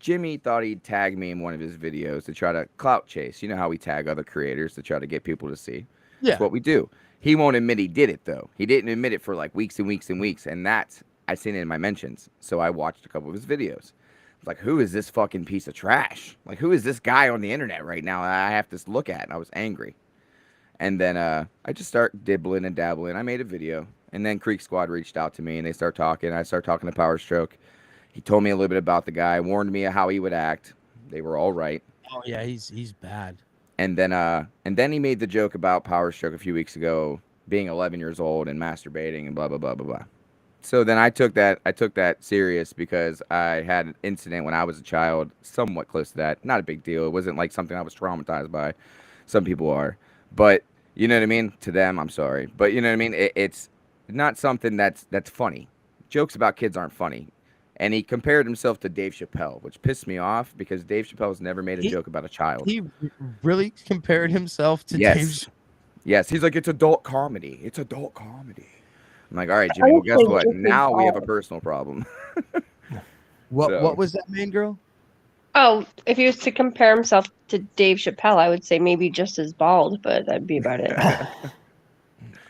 Jimmy thought he'd tag me in one of his videos to try to clout chase. You know how we tag other creators to try to get people to see. Yeah. That's what we do. He won't admit he did it, though. He didn't admit it for like weeks and weeks and weeks. And that's, I seen it in my mentions. So I watched a couple of his videos. I was like, who is this fucking piece of trash? Like, who is this guy on the internet right now that I have to look at? And I was angry. And then I just start dibbling and dabbling. I made a video. And then Creek Squad reached out to me, and they start talking. I start talking to Power Stroke. He told me a little bit about the guy, warned me of how he would act. They were all right. Oh yeah, he's bad. And then he made the joke about Power Stroke a few weeks ago being 11 years old and masturbating and blah blah blah blah blah. So then I took that serious because I had an incident when I was a child, somewhat close to that. Not a big deal. It wasn't like something I was traumatized by. Some people are, but you know what I mean. To them, I'm sorry, but you know what I mean. It's not something that's funny. Jokes about kids aren't funny. And he compared himself to Dave Chappelle, which pissed me off because Dave Chappelle's never made a joke about a child. He really compared himself to Dave. Yes, he's like, it's adult comedy. It's adult comedy. I'm like, all right, Jimmy, well, guess what? Now we have a personal problem. What was that, man, girl? Oh, if he was to compare himself to Dave Chappelle, I would say maybe just as bald, but that'd be about it.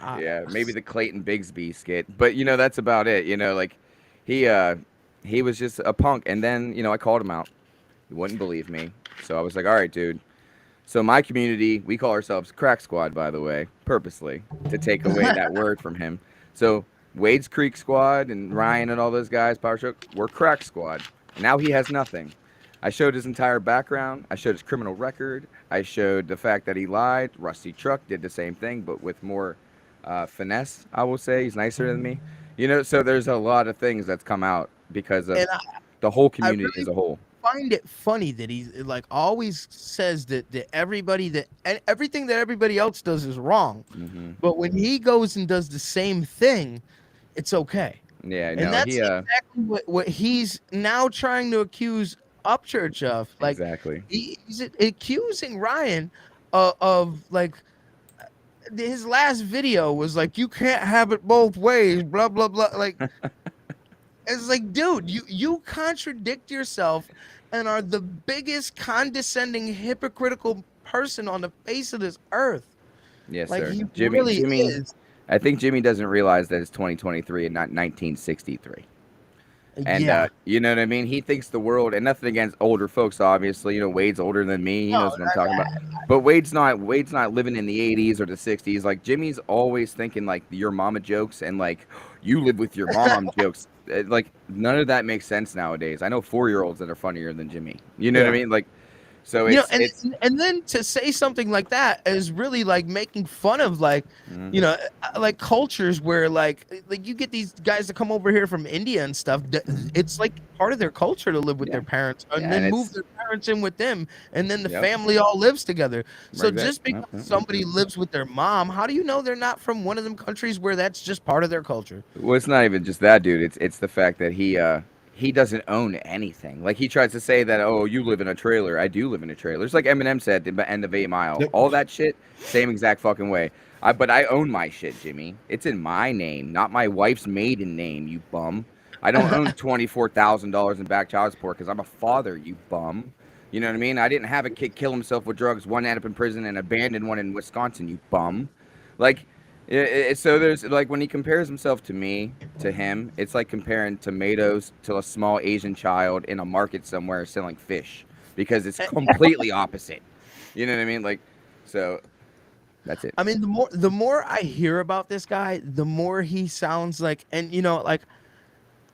Yeah, maybe the Clayton Bigsby skit, but you know, that's about it. You know, like he was just a punk, and then you know, I called him out. He wouldn't believe me, so I was like, all right, dude. So my community, we call ourselves Crack Squad, by the way, purposely to take away that word from him. So Wade's Creek Squad and Ryan and all those guys, Power Stroke, we're Crack Squad. Now he has nothing. I showed his entire background. I showed his criminal record. I showed the fact that he lied. Rusty Truck did the same thing, but with more finesse, I will say. He's nicer than me. You know, so there's a lot of things that's come out because of the whole community as a whole. I find it funny that he like always says that everything that everybody else does is wrong. Mm-hmm. But when he goes and does the same thing, it's okay. Yeah, and that's exactly what he's now trying to accuse Upchurch of. Like, exactly. He's accusing Ryan of like, his last video was like, you can't have it both ways, blah blah blah. Like, it's like, dude, you contradict yourself and are the biggest condescending, hypocritical person on the face of this earth. Yes, like, sir. He Jimmy really is. I think Jimmy doesn't realize that it's 2023 and not 1963. And you know what I mean? He thinks the world, and nothing against older folks, obviously. You know, Wade's older than me. He knows what I'm talking about. But Wade's not living in the 80s or the 60s. Like, Jimmy's always thinking like your mama jokes and like you live with your mom jokes. Like, none of that makes sense nowadays. I know 4-year-olds that are funnier than Jimmy. You know what I mean? Like, so it's, and then to say something like that is really like making fun of like, you know, like cultures where like you get these guys that come over here from India and stuff. It's like part of their culture to live with their parents and then move their parents in with them, and then the family all lives together. So just because somebody lives with their mom, how do you know they're not from one of them countries where that's just part of their culture? Well, it's not even just that, dude. It's the fact that he doesn't own anything. Like, he tries to say that, oh, you live in a trailer. I do live in a trailer. It's like Eminem said at the end of 8 Mile. All that shit, same exact fucking way. But I own my shit, Jimmy. It's in my name, not my wife's maiden name, you bum. I don't own $24,000 in back child support because I'm a father, you bum. You know what I mean? I didn't have a kid kill himself with drugs, one ended up in prison, and abandoned one in Wisconsin, you bum. Like, so there's like, when he compares himself to me, to him, it's like comparing tomatoes to a small Asian child in a market somewhere selling fish, because it's completely opposite. You know what I mean? Like, so That's it. I mean, the more I hear about this guy, the more he sounds like, and like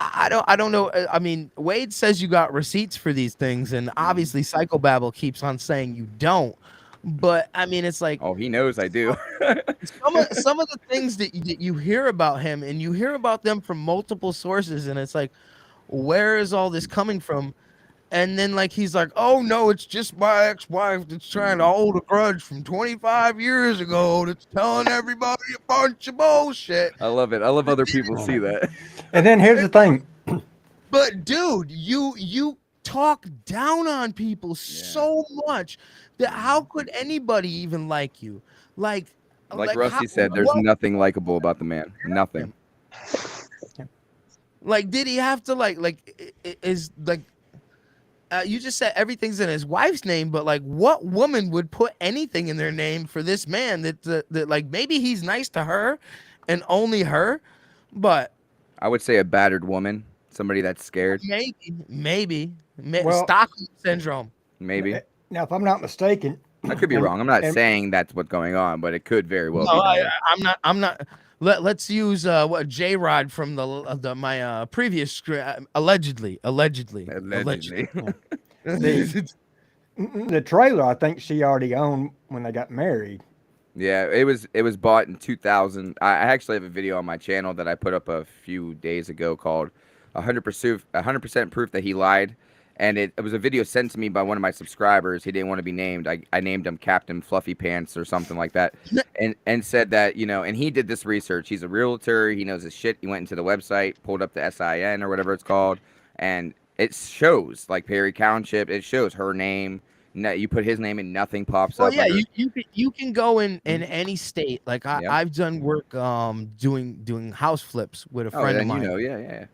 I don't know. I mean, Wade says you got receipts for these things, and obviously Psychobabble keeps on saying you don't. But I mean, it's like, oh, he knows I do. some of the things that you hear about him, and you hear about them from multiple sources, and it's like, where is all this coming from? And then like he's like, oh no, it's just my ex-wife that's trying to hold a grudge from 25 years ago that's telling everybody a bunch of bullshit. I love it. I love other people see that. And then here's the thing. But dude, you talk down on people so much that how could anybody even like you? Like Rusty said, there's nothing likable about the man. Nothing. Like, did he have to is like you just said everything's in his wife's name, but like what woman would put anything in their name for this man that like maybe he's nice to her and only her, but I would say a battered woman, somebody that's scared. Maybe Well, Stockholm syndrome. Maybe. Now, if I'm not mistaken, I could be wrong. I'm not saying that's what's going on, but it could very well No, be. I'm not. Let's use what J-Rod from my previous script. Allegedly. The trailer, I think she already owned when they got married. Yeah, it was bought in 2000. I actually have a video on my channel that I put up a few days ago called 100% proof that he lied. And it was a video sent to me by one of my subscribers. He didn't want to be named. I named him Captain Fluffy Pants or something like that. And said that, and he did this research. He's a realtor. He knows his shit. He went into the website, pulled up the SIN or whatever it's called. And it shows like Perry Township. It shows her name. No, you put his name and nothing pops up. Yeah, you can go in any state. Like I've done work doing house flips with a friend of mine. Yeah.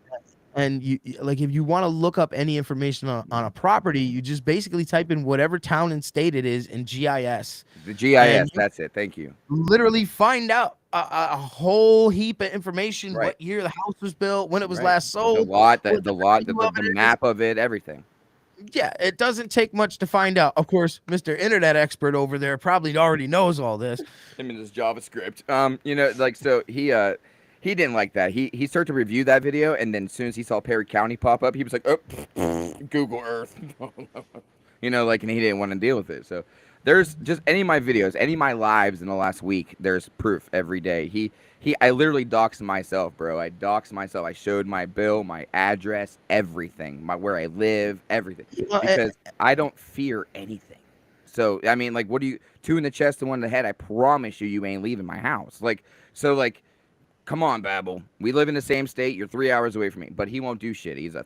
And you like if you want to look up any information on a property, you just basically type in whatever town and state it is in GIS. The GIS, that's it. Thank you. Literally find out a whole heap of information, what year the house was built, when it was last sold, the lot, the map of it, everything. Yeah, it doesn't take much to find out. Of course, Mr. Internet expert over there probably already knows all this. Him and his JavaScript. So he didn't like that. He started to review that video, and then as soon as he saw Perry County pop up, he was like, "Oh, Google Earth," and he didn't want to deal with it. So there's just any of my videos, any of my lives in the last week, there's proof every day. I literally doxed myself, bro. I doxed myself. I showed my bill, my address, everything, where I live, everything, because I don't fear anything. So I mean, like, what do you? 2 in the chest and 1 in the head. I promise you ain't leaving my house. Come on, Babble. We live in the same state. You're 3 hours away from me. But he won't do shit. He's a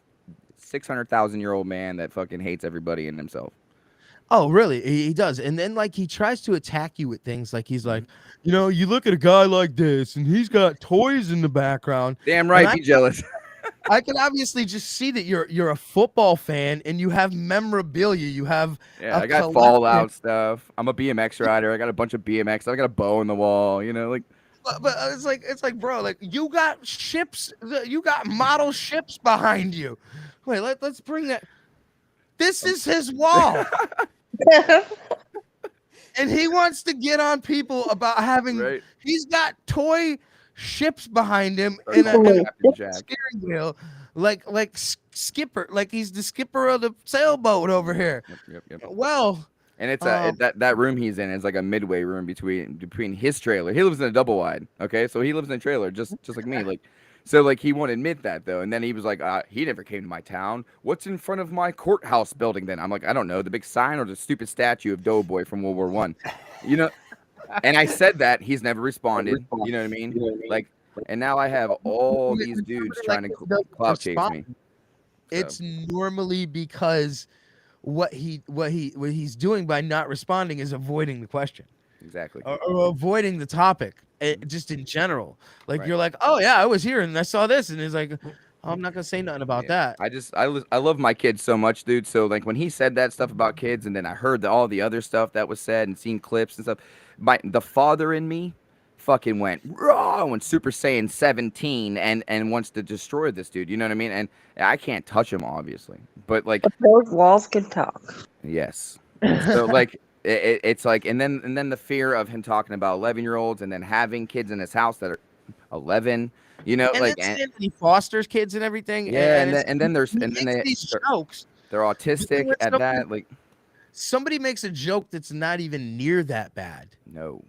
600,000-year-old man that fucking hates everybody and himself. Oh, really? He does. And then, like, he tries to attack you with things. Like, he's like, you look at a guy like this, and he's got toys in the background. Damn right, be jealous. I can obviously just see that you're a football fan, and you have memorabilia. You have I got Fallout stuff. I'm a BMX rider. I got a bunch of BMX. I got a bow on the wall, But it's like, bro, like you got ships, you got model ships behind you. Wait, let's bring that. This is his wall, and he wants to get on people about having. Right. He's got toy ships behind him and a steering wheel, like skipper, like he's the skipper of the sailboat over here. Yep. Well. And it's that room he's in is like a midway room between his trailer. He lives in a double wide. Okay, so he lives in a trailer just like me. He won't admit that though. And then he was like, he never came to my town. What's in front of my courthouse building then? I'm like, I don't know, the big sign or the stupid statue of Doughboy from World War I. And I said that he's never responded. You know what I mean? And now I have all these dudes trying to clout chase me. So. It's normally because. What he's doing by not responding is avoiding the question. Exactly. Or avoiding the topic, just in general. Like you're like, oh yeah, I was here and I saw this, and he's like, oh, I'm not gonna say nothing about that. I love my kids so much, dude. So like when he said that stuff about kids, and then I heard all the other stuff that was said and seen clips and stuff, the father in me fucking went raw when Super Saiyan 17 and wants to destroy this dude. You know what I mean? And I can't touch him, obviously, but those walls can talk. Yes. So it's like, and then the fear of him talking about 11-year-olds and then having kids in his house that are 11. You know, and like then he fosters kids and everything. Yeah, and then there's he and then makes they these jokes. they're autistic at that. Like somebody makes a joke that's not even near that bad. No.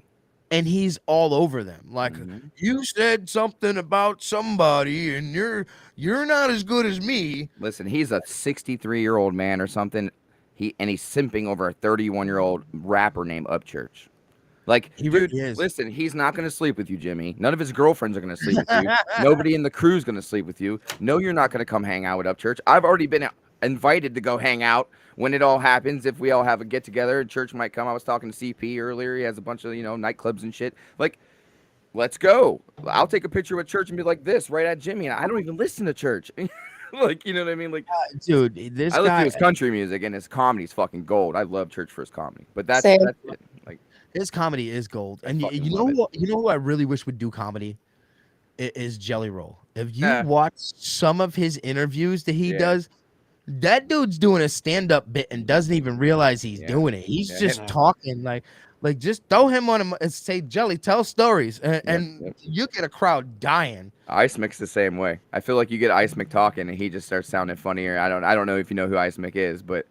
And he's all over them. Like, you said something about somebody, and you're not as good as me. Listen, he's a 63-year-old man or something. He's simping over a 31-year-old rapper named Upchurch. Like, he dude, really is. Listen, he's not going to sleep with you, Jimmy. None of his girlfriends are going to sleep with you. Nobody in the crew's going to sleep with you. No, you're not going to come hang out with Upchurch. I've already been invited to go hang out when it all happens. If we all have a get together, Church might come. I was talking to CP earlier. He has a bunch of, nightclubs and shit. Like, let's go. I'll take a picture with Church and be like this right at Jimmy. I don't even listen to Church. Like, you know what I mean? Like, dude, I listen to his country music and his comedy's fucking gold. I love Church for his comedy, but that's Same. it. Like, his comedy is gold. And you fucking know love what? You know who I really wish would do comedy? It is Jelly Roll. If you watch some of his interviews that he does, that dude's doing a stand-up bit and doesn't even realize he's doing it. He's just talking like just throw him on him and say, Jelly, tell stories, and you get a crowd dying. Ice Mix the same way. I feel like you get Ice Mix talking and he just starts sounding funnier. I don't know if you know who Ice Mix is, but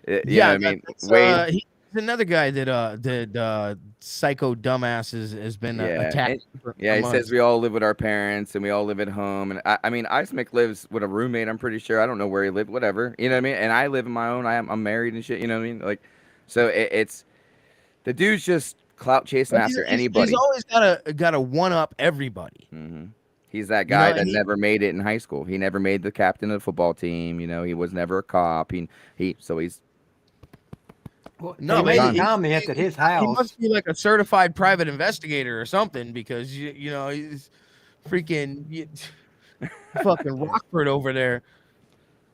you know what I mean. Wade. He's another guy that psycho dumbass has been attacked. He says we all live with our parents and we all live at home. And I mean, Ice Mix lives with a roommate. I'm pretty sure. I don't know where he lived. Whatever. You know what I mean. And I live in my own. I'm married and shit. You know what I mean. Like, so it's the dude's just clout chasing after anybody. He's always got to one up everybody. Mm-hmm. He's that guy that never made it in high school. He never made the captain of the football team. You know, he was never a cop. Well, no, he made a comment at his house. He must be like a certified private investigator or something, because you know he's freaking fucking Rockford over there.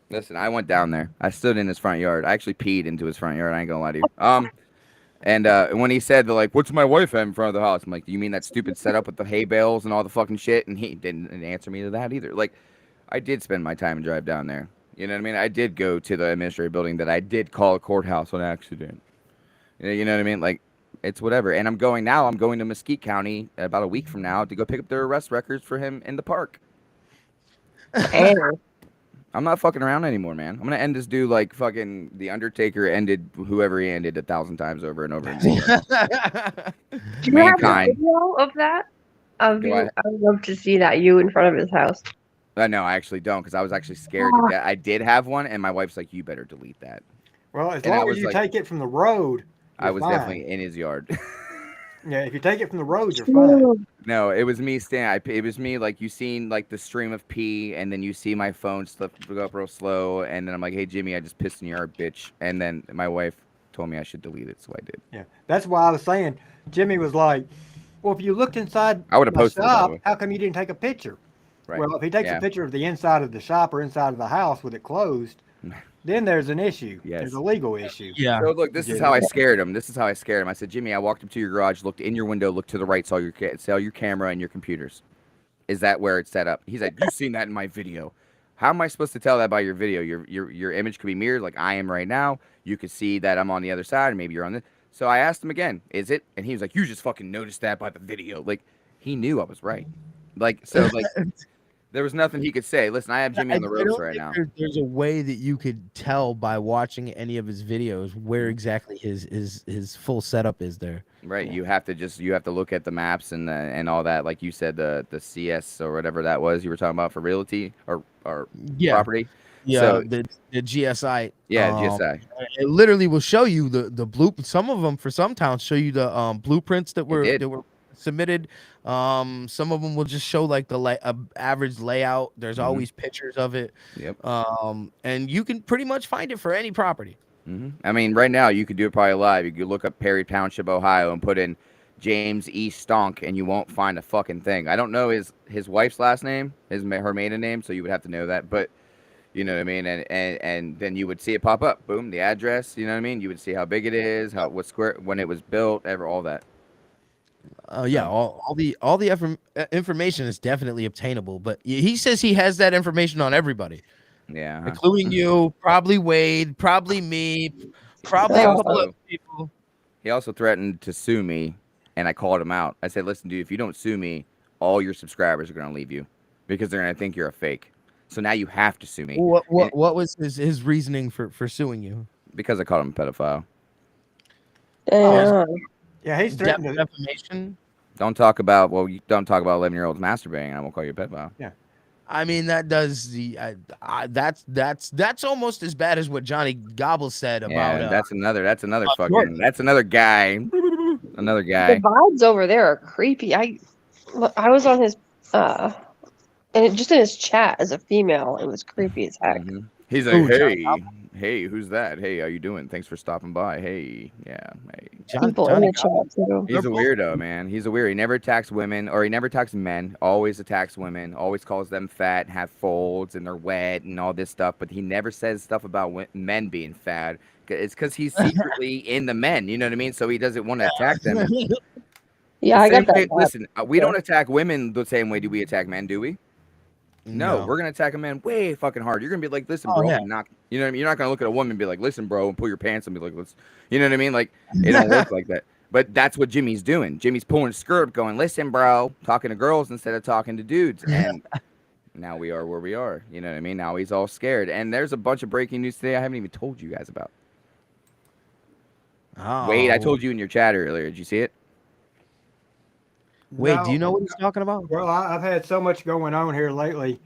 Listen, I went down there. I stood in his front yard. I actually peed into his front yard. I ain't gonna lie to you. And when he said, like, what's my wife at in front of the house? I'm like, do you mean that stupid setup with the hay bales and all the fucking shit? And he didn't answer me to that either. Like, I did spend my time and drive down there. You know what I mean? I did go to the administrative building that I did call a courthouse on accident. You know what I mean? Like, it's whatever. And I'm going to Mesquite County about a week from now to go pick up their arrest records for him in the park. I'm not fucking around anymore, man. I'm gonna end this dude like fucking The Undertaker ended whoever he ended 1,000 times over and over. Do you have a video of that? I would love to see that, you in front of his house. No, I actually don't, because I was actually scared to death. I did have one, and my wife's like, "You better delete that." Well, as long as you take it from the road, I was fine. definitely in his yard. Yeah, if you take it from the road, you're fine. No, it was me it was me, like, you seen like the stream of pee, and then you see my phone go up real slow, and then I'm like, hey Jimmy, I just pissed in your yard, bitch. And then my wife told me I should delete it, so I did. Yeah, that's why I was saying. Jimmy was like, well, if you looked inside I would have posted shop, it, how come you didn't take a picture? Right. Well, if he takes a picture of the inside of the shop or inside of the house with it closed, then there's an issue. Yes. There's a legal issue. Yeah. So look, this is how I scared him. I said, Jimmy, I walked up to your garage, looked in your window, looked to the right, saw your camera and your computers. Is that where it's set up? He's like, you've seen that in my video. How am I supposed to tell that by your video? Your image could be mirrored like I am right now. You could see that I'm on the other side, and maybe you're on this. So I asked him again, is it? And he was like, you just fucking noticed that by the video. Like, he knew I was right. Like, so like there was nothing he could say. Listen, I have Jimmy on the ropes right now. There's a way that you could tell by watching any of his videos where exactly his full setup is there. Right. You have to look at the maps and all that. Like you said, the CS or whatever that was you were talking about for realty or property. Yeah, so, the GSI. Yeah, GSI. It literally will show you the blueprint. Some of them for some towns show you the blueprints that were submitted. Some of them will just show like the average layout. There's always pictures of it. Yep. And you can pretty much find it for any property. I mean, right now you could do it probably live. You could look up Perry Township, Ohio, and put in James E. Stonk, and you won't find a fucking thing. I don't know his wife's last name, her maiden name, so you would have to know that. But you know what I mean, and then you would see it pop up. Boom, the address. You know what I mean. You would see how big it is, what square, when it was built, all that. Yeah, all the information is definitely obtainable, but he says he has that information on everybody. Yeah, including you, probably Wade, probably me, probably a couple of people. He also threatened to sue me, and I called him out. I said, listen, dude, if you don't sue me, all your subscribers are going to leave you because they're going to think you're a fake. So now you have to sue me. What was his reasoning for suing you? Because I called him a pedophile. Yeah. Yeah, he's threatened defamation. Don't talk about 11-year-olds masturbating, and I won't call you a pedophile. Yeah. I mean, that does that's almost as bad as what Johnny Gobble said about. Yeah, that's another fucking Jordan. that's another guy. Another The guy. vibes over there are creepy. I was on his and just in his chat as a female, it was creepy as heck. Mm-hmm. He's like, hey, who's that? Hey, how you doing? Thanks for stopping by. Hey, yeah, hey. People in the chat too. He's a weirdo, man. He's a weirdo. He never attacks women, or he never attacks men. Always attacks women. Always calls them fat, have folds, and they're wet, and all this stuff. But he never says stuff about men being fat. It's because he's secretly in the men. You know what I mean? So he doesn't want to attack them. Yeah, I got that. Listen, we don't attack women the same way do we attack men, do we? No, we're gonna attack a man way fucking hard. You're gonna be like, listen, bro, and knock. You know what I mean? You're not gonna look at a woman and be like, listen, bro, and pull your pants and be like, let's. You know what I mean? Like, it don't work like that. But that's what Jimmy's doing. Jimmy's pulling his skirt, going, listen, bro, talking to girls instead of talking to dudes. And now we are where we are. You know what I mean? Now he's all scared. And there's a bunch of breaking news today I haven't even told you guys about. Wade, I told you in your chat earlier. Did you see it? Wait, do you know what he's talking about? Well, I've had so much going on here lately.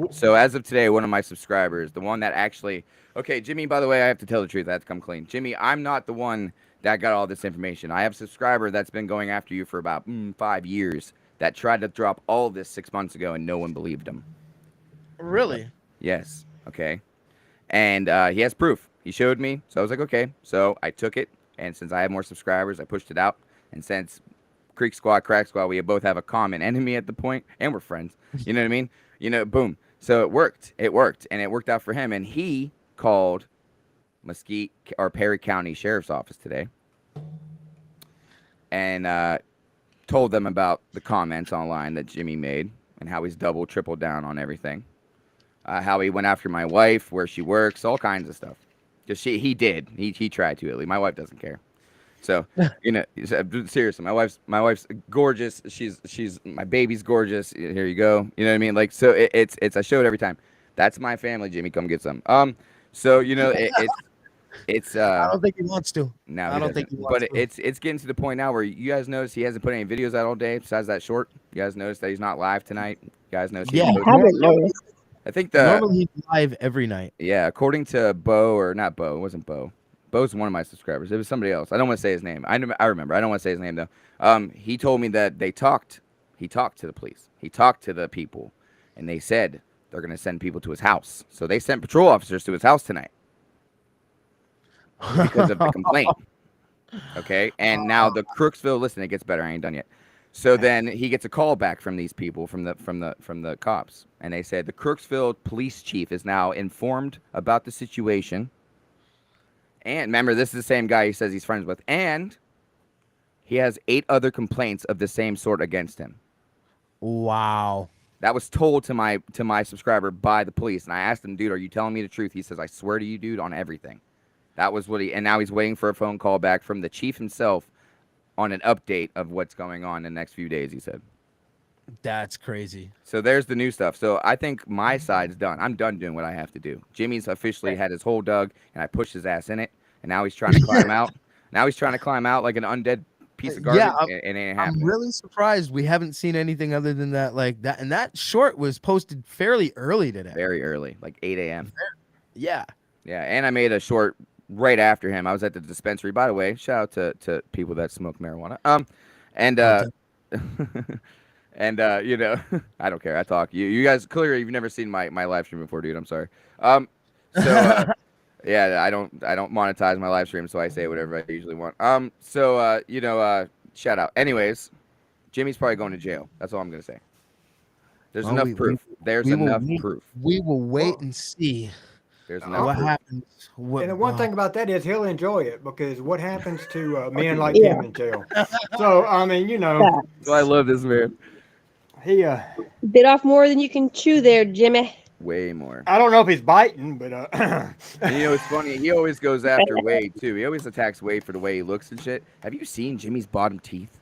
So as of today, one of my subscribers, the one that actually, okay, Jimmy, by the way, I have to tell the truth. I have to come clean. Jimmy, I'm not the one that got all this information. I have a subscriber that's been going after you for about 5 years that tried to drop all this 6 months ago, and no one believed him. Really? Yes. Okay. And he has proof. He showed me. So I was like, okay. So I took it. And since I have more subscribers, I pushed it out. And since Creek Squad, Crack Squad, we both have a common enemy at the point, and we're friends. You know what I mean? You know, boom. So it worked. It worked. And it worked out for him. And he called Mesquite or Perry County Sheriff's Office today and told them about the comments online that Jimmy made and how he's double, triple down on everything. How he went after my wife, where she works, all kinds of stuff. Just he did. He tried to, at least. My wife doesn't care. So, you know, seriously, my wife's gorgeous. She's my baby's gorgeous. Here you go. You know what I mean? Like, so it's I show it every time. That's my family, Jimmy. Come get some. So you know, it's I don't think he wants to. No, I don't think he wants to. But it's getting to the point now where you guys notice he hasn't put any videos out all day besides that short. You guys notice that he's not live tonight. You guys notice? Yeah, I haven't noticed. I think normally he's live every night. Yeah, according to Bo, or not Bo, it wasn't Bo. Bo's one of my subscribers. It was somebody else. I don't want to say his name. I remember. I don't want to say his name though. He told me that they talked. He talked to the police. He talked to the people, and they said they're going to send people to his house. So they sent patrol officers to his house tonight because of the complaint. Okay, and now the Crooksville. Listen, it gets better. I ain't done yet. So then he gets a call back from these people, from the cops, and they said the Crooksville police chief is now informed about the situation. And remember, this is the same guy he says he's friends with, and he has 8 other complaints of the same sort against him. Wow. That was told to my subscriber by the police, and I asked him, dude, are you telling me the truth? He says, I swear to you, dude, on everything. That was what and now he's waiting for a phone call back from the chief himself on an update of what's going on in the next few days, he said. That's crazy. So there's the new stuff. So I think my side's done. I'm done doing what I have to do. Jimmy's officially had his hole dug, and I pushed his ass in it, and now he's trying to climb out. Now he's trying to climb out like an undead piece of garbage, and it ain't happening. I'm really surprised we haven't seen anything other than that, like that. And that short was posted fairly early today. Very early, like 8 a.m. Yeah. Yeah, and I made a short right after him. I was at the dispensary. By the way, shout out to people that smoke marijuana. And you know, I don't care. I talk. You guys clearly you've never seen my live stream before, dude. I'm sorry. Yeah, I don't monetize my live stream, so I say whatever I usually want. You know, shout out. Anyways, Jimmy's probably going to jail. That's all I'm gonna say. There's enough proof. There's enough proof. We will wait and see. There's enough what proof. happens. And the one thing about that is he'll enjoy it, because what happens to men like him in jail? So I mean, you know. So I love this man. He bit off more than you can chew there, Jimmy. Way more. I don't know if he's biting, but And, it's funny. He always goes after Wade too. He always attacks Wade for the way he looks and shit. Have you seen Jimmy's bottom teeth?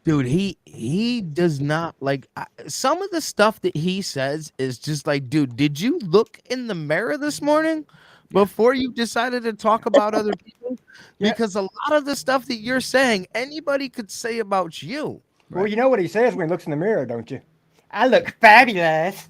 Dude, he does not like some of the stuff that he says is just like, dude, did you look in the mirror this morning before you decided to talk about other people? Because a lot of the stuff that you're saying, anybody could say about you. Well, you know what he says when he looks in the mirror, don't you? I look fabulous.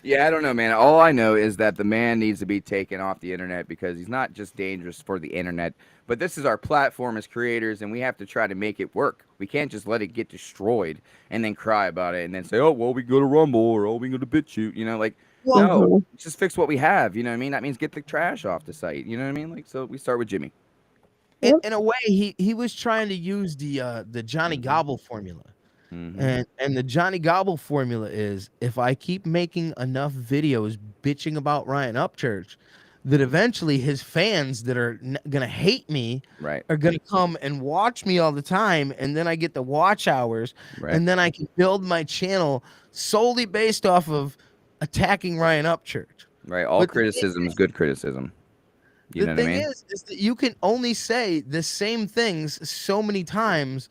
Yeah, I don't know, man. All I know is that the man needs to be taken off the internet because he's not just dangerous for the internet, but this is our platform as creators, and we have to try to make it work. We can't just let it get destroyed and then cry about it and then say, oh, well, we go to Rumble or oh, we go to BitChute, no, just fix what we have. You know what I mean? That means get the trash off the site. You know what I mean? Like, so we start with Jimmy. In a way, he was trying to use the Johnny Gobble formula. And the Johnny Gobble formula is if I keep making enough videos bitching about Ryan Upchurch, that eventually his fans that are gonna hate me are gonna come and watch me all the time, and then I get the watch hours, and then I can build my channel solely based off of attacking Ryan Upchurch. Right. All criticism is good criticism. You know what I mean? The thing is that you can only say the same things so many times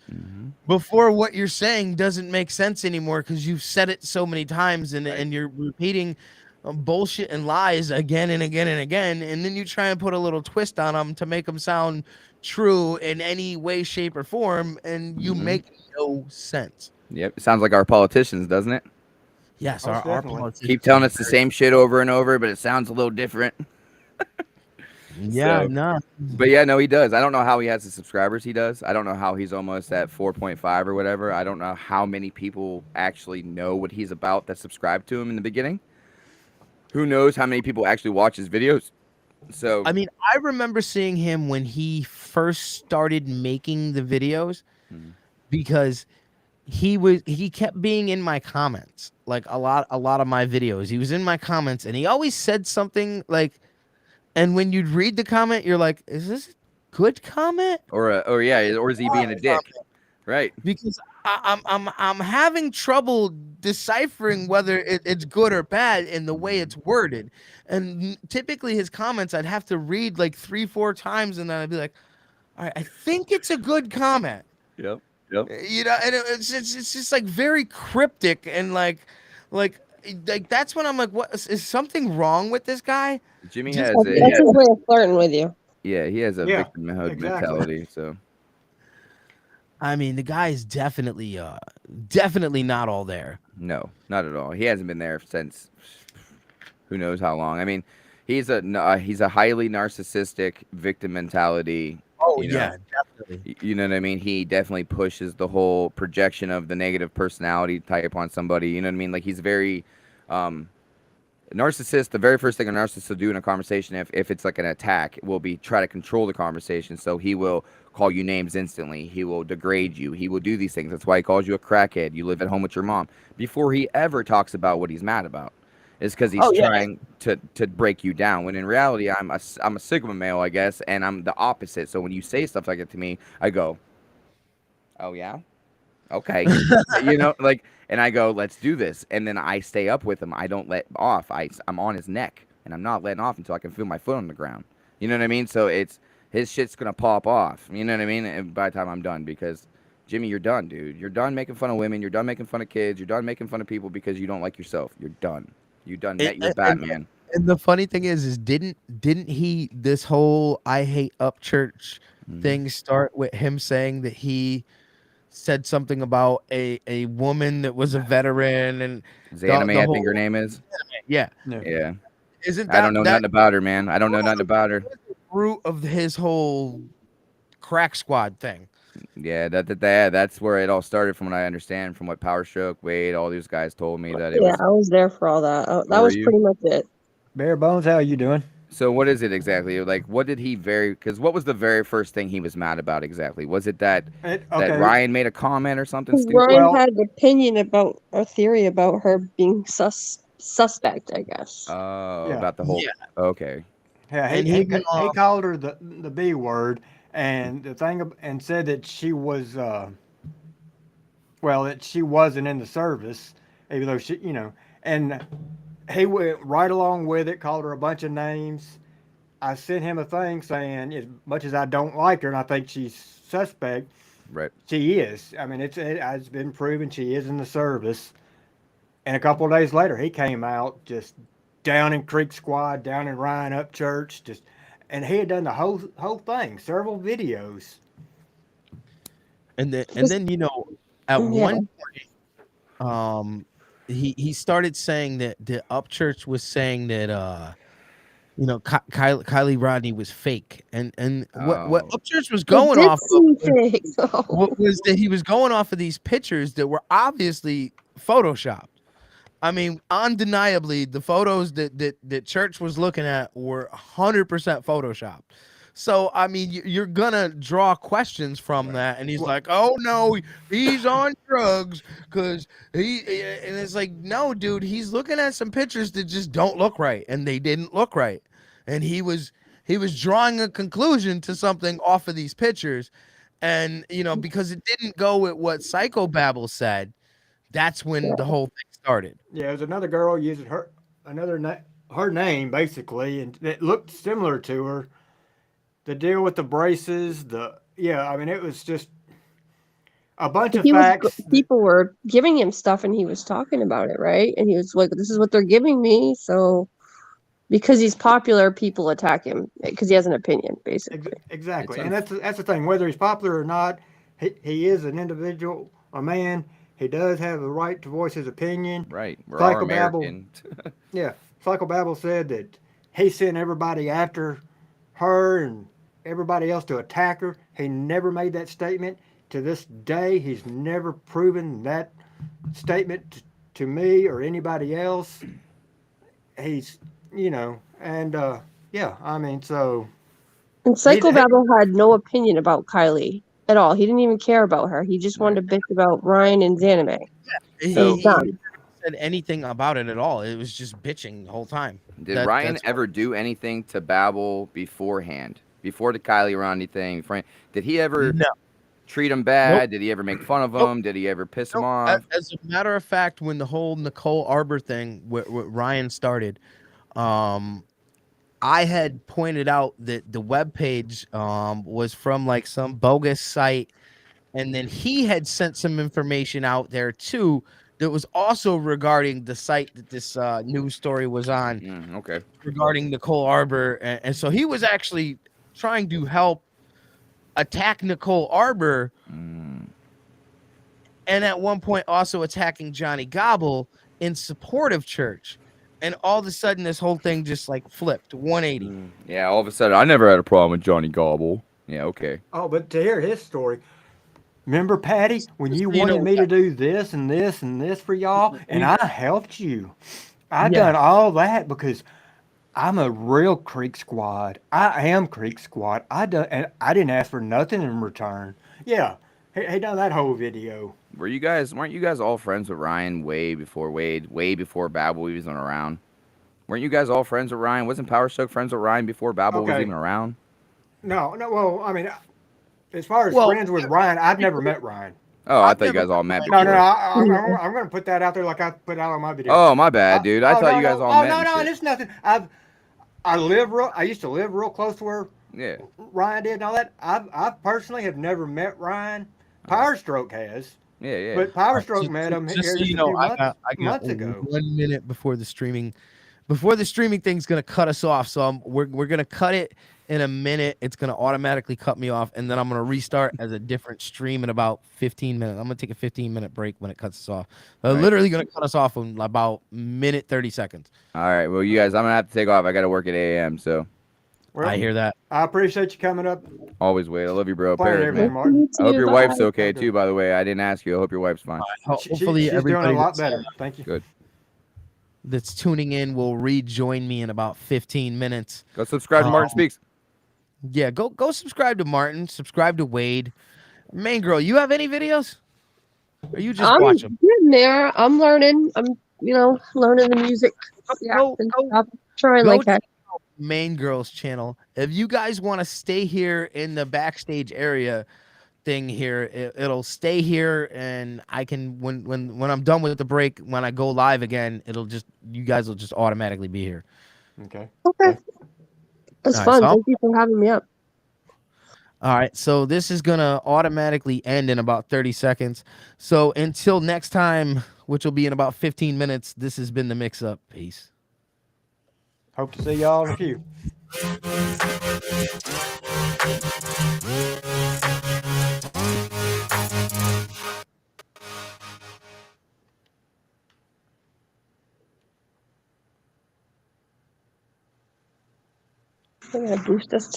before what you're saying doesn't make sense anymore because you've said it so many times and you're repeating bullshit and lies again and again and again, and then you try and put a little twist on them to make them sound true in any way, shape, or form, and you make no sense. Yep. It sounds like our politicians, doesn't it? Yes, our politicians keep telling us the same shit over and over, but it sounds a little different. Yeah, no. But yeah, no, he does. I don't know how he has the subscribers he does. I don't know how he's almost at 4.5 or whatever. I don't know how many people actually know what he's about that subscribe to him in the beginning. Who knows how many people actually watch his videos? So I mean, I remember seeing him when he first started making the videos because he kept being in my comments. Like a lot of my videos. He was in my comments and he always said something like, and when you'd read the comment, you're like, is this a good comment? Or is he being a dick? Right. Because I'm having trouble deciphering whether it's good or bad in the way it's worded. And typically his comments I'd have to read like 3-4 times and then I'd be like, all right, I think it's a good comment. Yep. And it's just like very cryptic and like that's when I'm like, what is something wrong with this guy? Jimmy that's his way of flirting with you. Yeah, he has a victimhood mentality. So, I mean, the guy is definitely not all there. No, not at all. He hasn't been there since who knows how long. I mean, he's a highly narcissistic victim mentality. Oh yeah, definitely. You know what I mean? He definitely pushes the whole projection of the negative personality type on somebody. You know what I mean? Like he's very narcissist. The very first thing a narcissist will do in a conversation, if it's like an attack, will be try to control the conversation. So he will call you names instantly. He will degrade you. He will do these things. That's why he calls you a crackhead. You live at home with your mom. Before he ever talks about what he's mad about. Is because he's trying to break you down. When in reality, I'm a Sigma male, I guess, and I'm the opposite. So when you say stuff like that to me, I go, "Oh yeah, okay," and I go, "Let's do this," and then I stay up with him. I don't let off. I'm on his neck, and I'm not letting off until I can feel my foot on the ground. You know what I mean? So his shit's gonna pop off. You know what I mean? And by the time I'm done, because Jimmy, you're done, dude. You're done making fun of women. You're done making fun of kids. You're done making fun of people because you don't like yourself. You're done. You done met your Batman. And the funny thing is didn't he this whole I hate Upchurch thing start with him saying that he said something about a woman that was a veteran and Zanime, I think her name is. Yeah. Isn't that, I don't know nothing about her, man. I don't know nothing about her. Root of his whole crack squad thing. Yeah, that's where it all started, from what I understand, from what Power Stroke, Wade, all these guys told me that it was. I was there for all that. That was pretty much it. Bare Bones, how are you doing? So what is it exactly? Like, what did he because what was the very first thing he was mad about exactly? Was it that Ryan made a comment or something stupid? Ryan had an opinion about a theory about her being suspect, I guess. Oh, about the whole. Yeah. Okay. Yeah, he called her the B word. And the thing, and said that she was, that she wasn't in the service, even though she, and he went right along with it, called her a bunch of names. I sent him a thing saying, as much as I don't like her and I think she's suspect, right? She is. I mean, it's been proven she is in the service. And a couple of days later, he came out just down in Creek Squad, down in Ryan Upchurch, and he had done the whole thing, several videos. And then at one point, he started saying that the Upchurch was saying that Kylie Rodney was fake, and what Upchurch was going off of was that he was going off of these pictures that were obviously photoshopped. I mean, undeniably, the photos that Church was looking at were 100% photoshopped. So, I mean, you're gonna draw questions from that, and he's like, "Oh no, he's on drugs," and it's like, no, dude, he's looking at some pictures that just don't look right, and they didn't look right, and he was drawing a conclusion to something off of these pictures, and because it didn't go with what Psychobabble said, that's when the whole thing started. Yeah, it was another girl using her name basically, and it looked similar to her. The deal with the braces, I mean, it was just a bunch of facts. People were giving him stuff and he was talking about it, right? And he was like, this is what they're giving me. So because he's popular, people attack him because he has an opinion, basically. Exactly. And that's the thing. Whether he's popular or not, he is an individual, a man. He does have the right to voice his opinion. Right. We're all American. Yeah. Psychobabble said that he sent everybody after her and everybody else to attack her. He never made that statement. To this day, he's never proven that statement to me or anybody else. He's, I mean, so. And Psychobabble had no opinion about Kylie at all. He didn't even care about her. He just wanted to bitch about Ryan and Zanime. He didn't said anything about it at all. It was just bitching the whole time. Did Ryan ever do anything to Babble beforehand? Before the Kylie Rodney thing? Did he ever treat him bad? Nope. Did he ever make fun of him? Did he ever piss him off? As a matter of fact, when the whole Nicole Arbor thing with Ryan started, I had pointed out that the webpage was from like some bogus site, and then he had sent some information out there too that was also regarding the site that this news story was on. Okay. Regarding Nicole Arbor, and so he was actually trying to help attack Nicole Arbor, and at one point also attacking Johnny Gobble in support of Church. And all of a sudden, this whole thing just like flipped 180. Yeah, all of a sudden, I never had a problem with Johnny Gobble. Yeah, okay. Oh, but to hear his story, remember, Patty, when you wanted me to do this and this and this for y'all, and I helped you. I done all that because I'm a real Creek Squad. I am Creek Squad. And I didn't ask for nothing in return. Yeah, he done that whole video. Weren't you guys all friends with Ryan way before Babble was even around? Weren't you guys all friends with Ryan? Wasn't Power Stroke friends with Ryan before Babble was even around? No. Well, I mean, as far as friends with Ryan, I've never met Ryan. Oh, I thought you guys all met before. No, I'm going to put that out there like I put out on my video. Oh, my bad, dude. I thought you guys all met. No, it's nothing. I used to live real close to where Ryan did and all that. I personally have never met Ryan. Power Stroke has. Yeah. But Power Stroke met him here so you know, I got months ago. 1 minute before the streaming thing's gonna cut us off. So we're gonna cut it in a minute. It's gonna automatically cut me off, and then I'm gonna restart as a different stream in about 15 minutes. I'm gonna take a 15-minute break when it cuts us off. Literally gonna cut us off in about minute 30 seconds. All right. Well, you guys, I'm gonna have to take off. I gotta work at 8 a.m. So. Well, I hear that. I appreciate you coming up. Always, Wade. I love you, bro. Paris, man. I hope your wife's okay too. By the way, I didn't ask you. I hope your wife's fine. Hopefully, she's everybody doing a lot better. Thank you. Good. That's tuning in will rejoin me in about 15 minutes. Go subscribe to Martin Speaks. Yeah, go subscribe to Martin. Subscribe to Wade. Main girl, you have any videos? Or you just watch them? I'm there. I'm learning. I'm learning the music. Trying like that. Main girl's channel. If you guys want to stay here in the backstage area, thing here. It'll stay here, and I can when I'm done with the break, when I go live again, you guys will just automatically be here. Okay. Okay. It's All right, fun. so Thank you for having me up. All right, so this is gonna automatically end in about 30 seconds. So until next time, which will be in about 15 minutes, this has been the Mix Up. Peace. Hope to see y'all in a few. I'm gonna boost this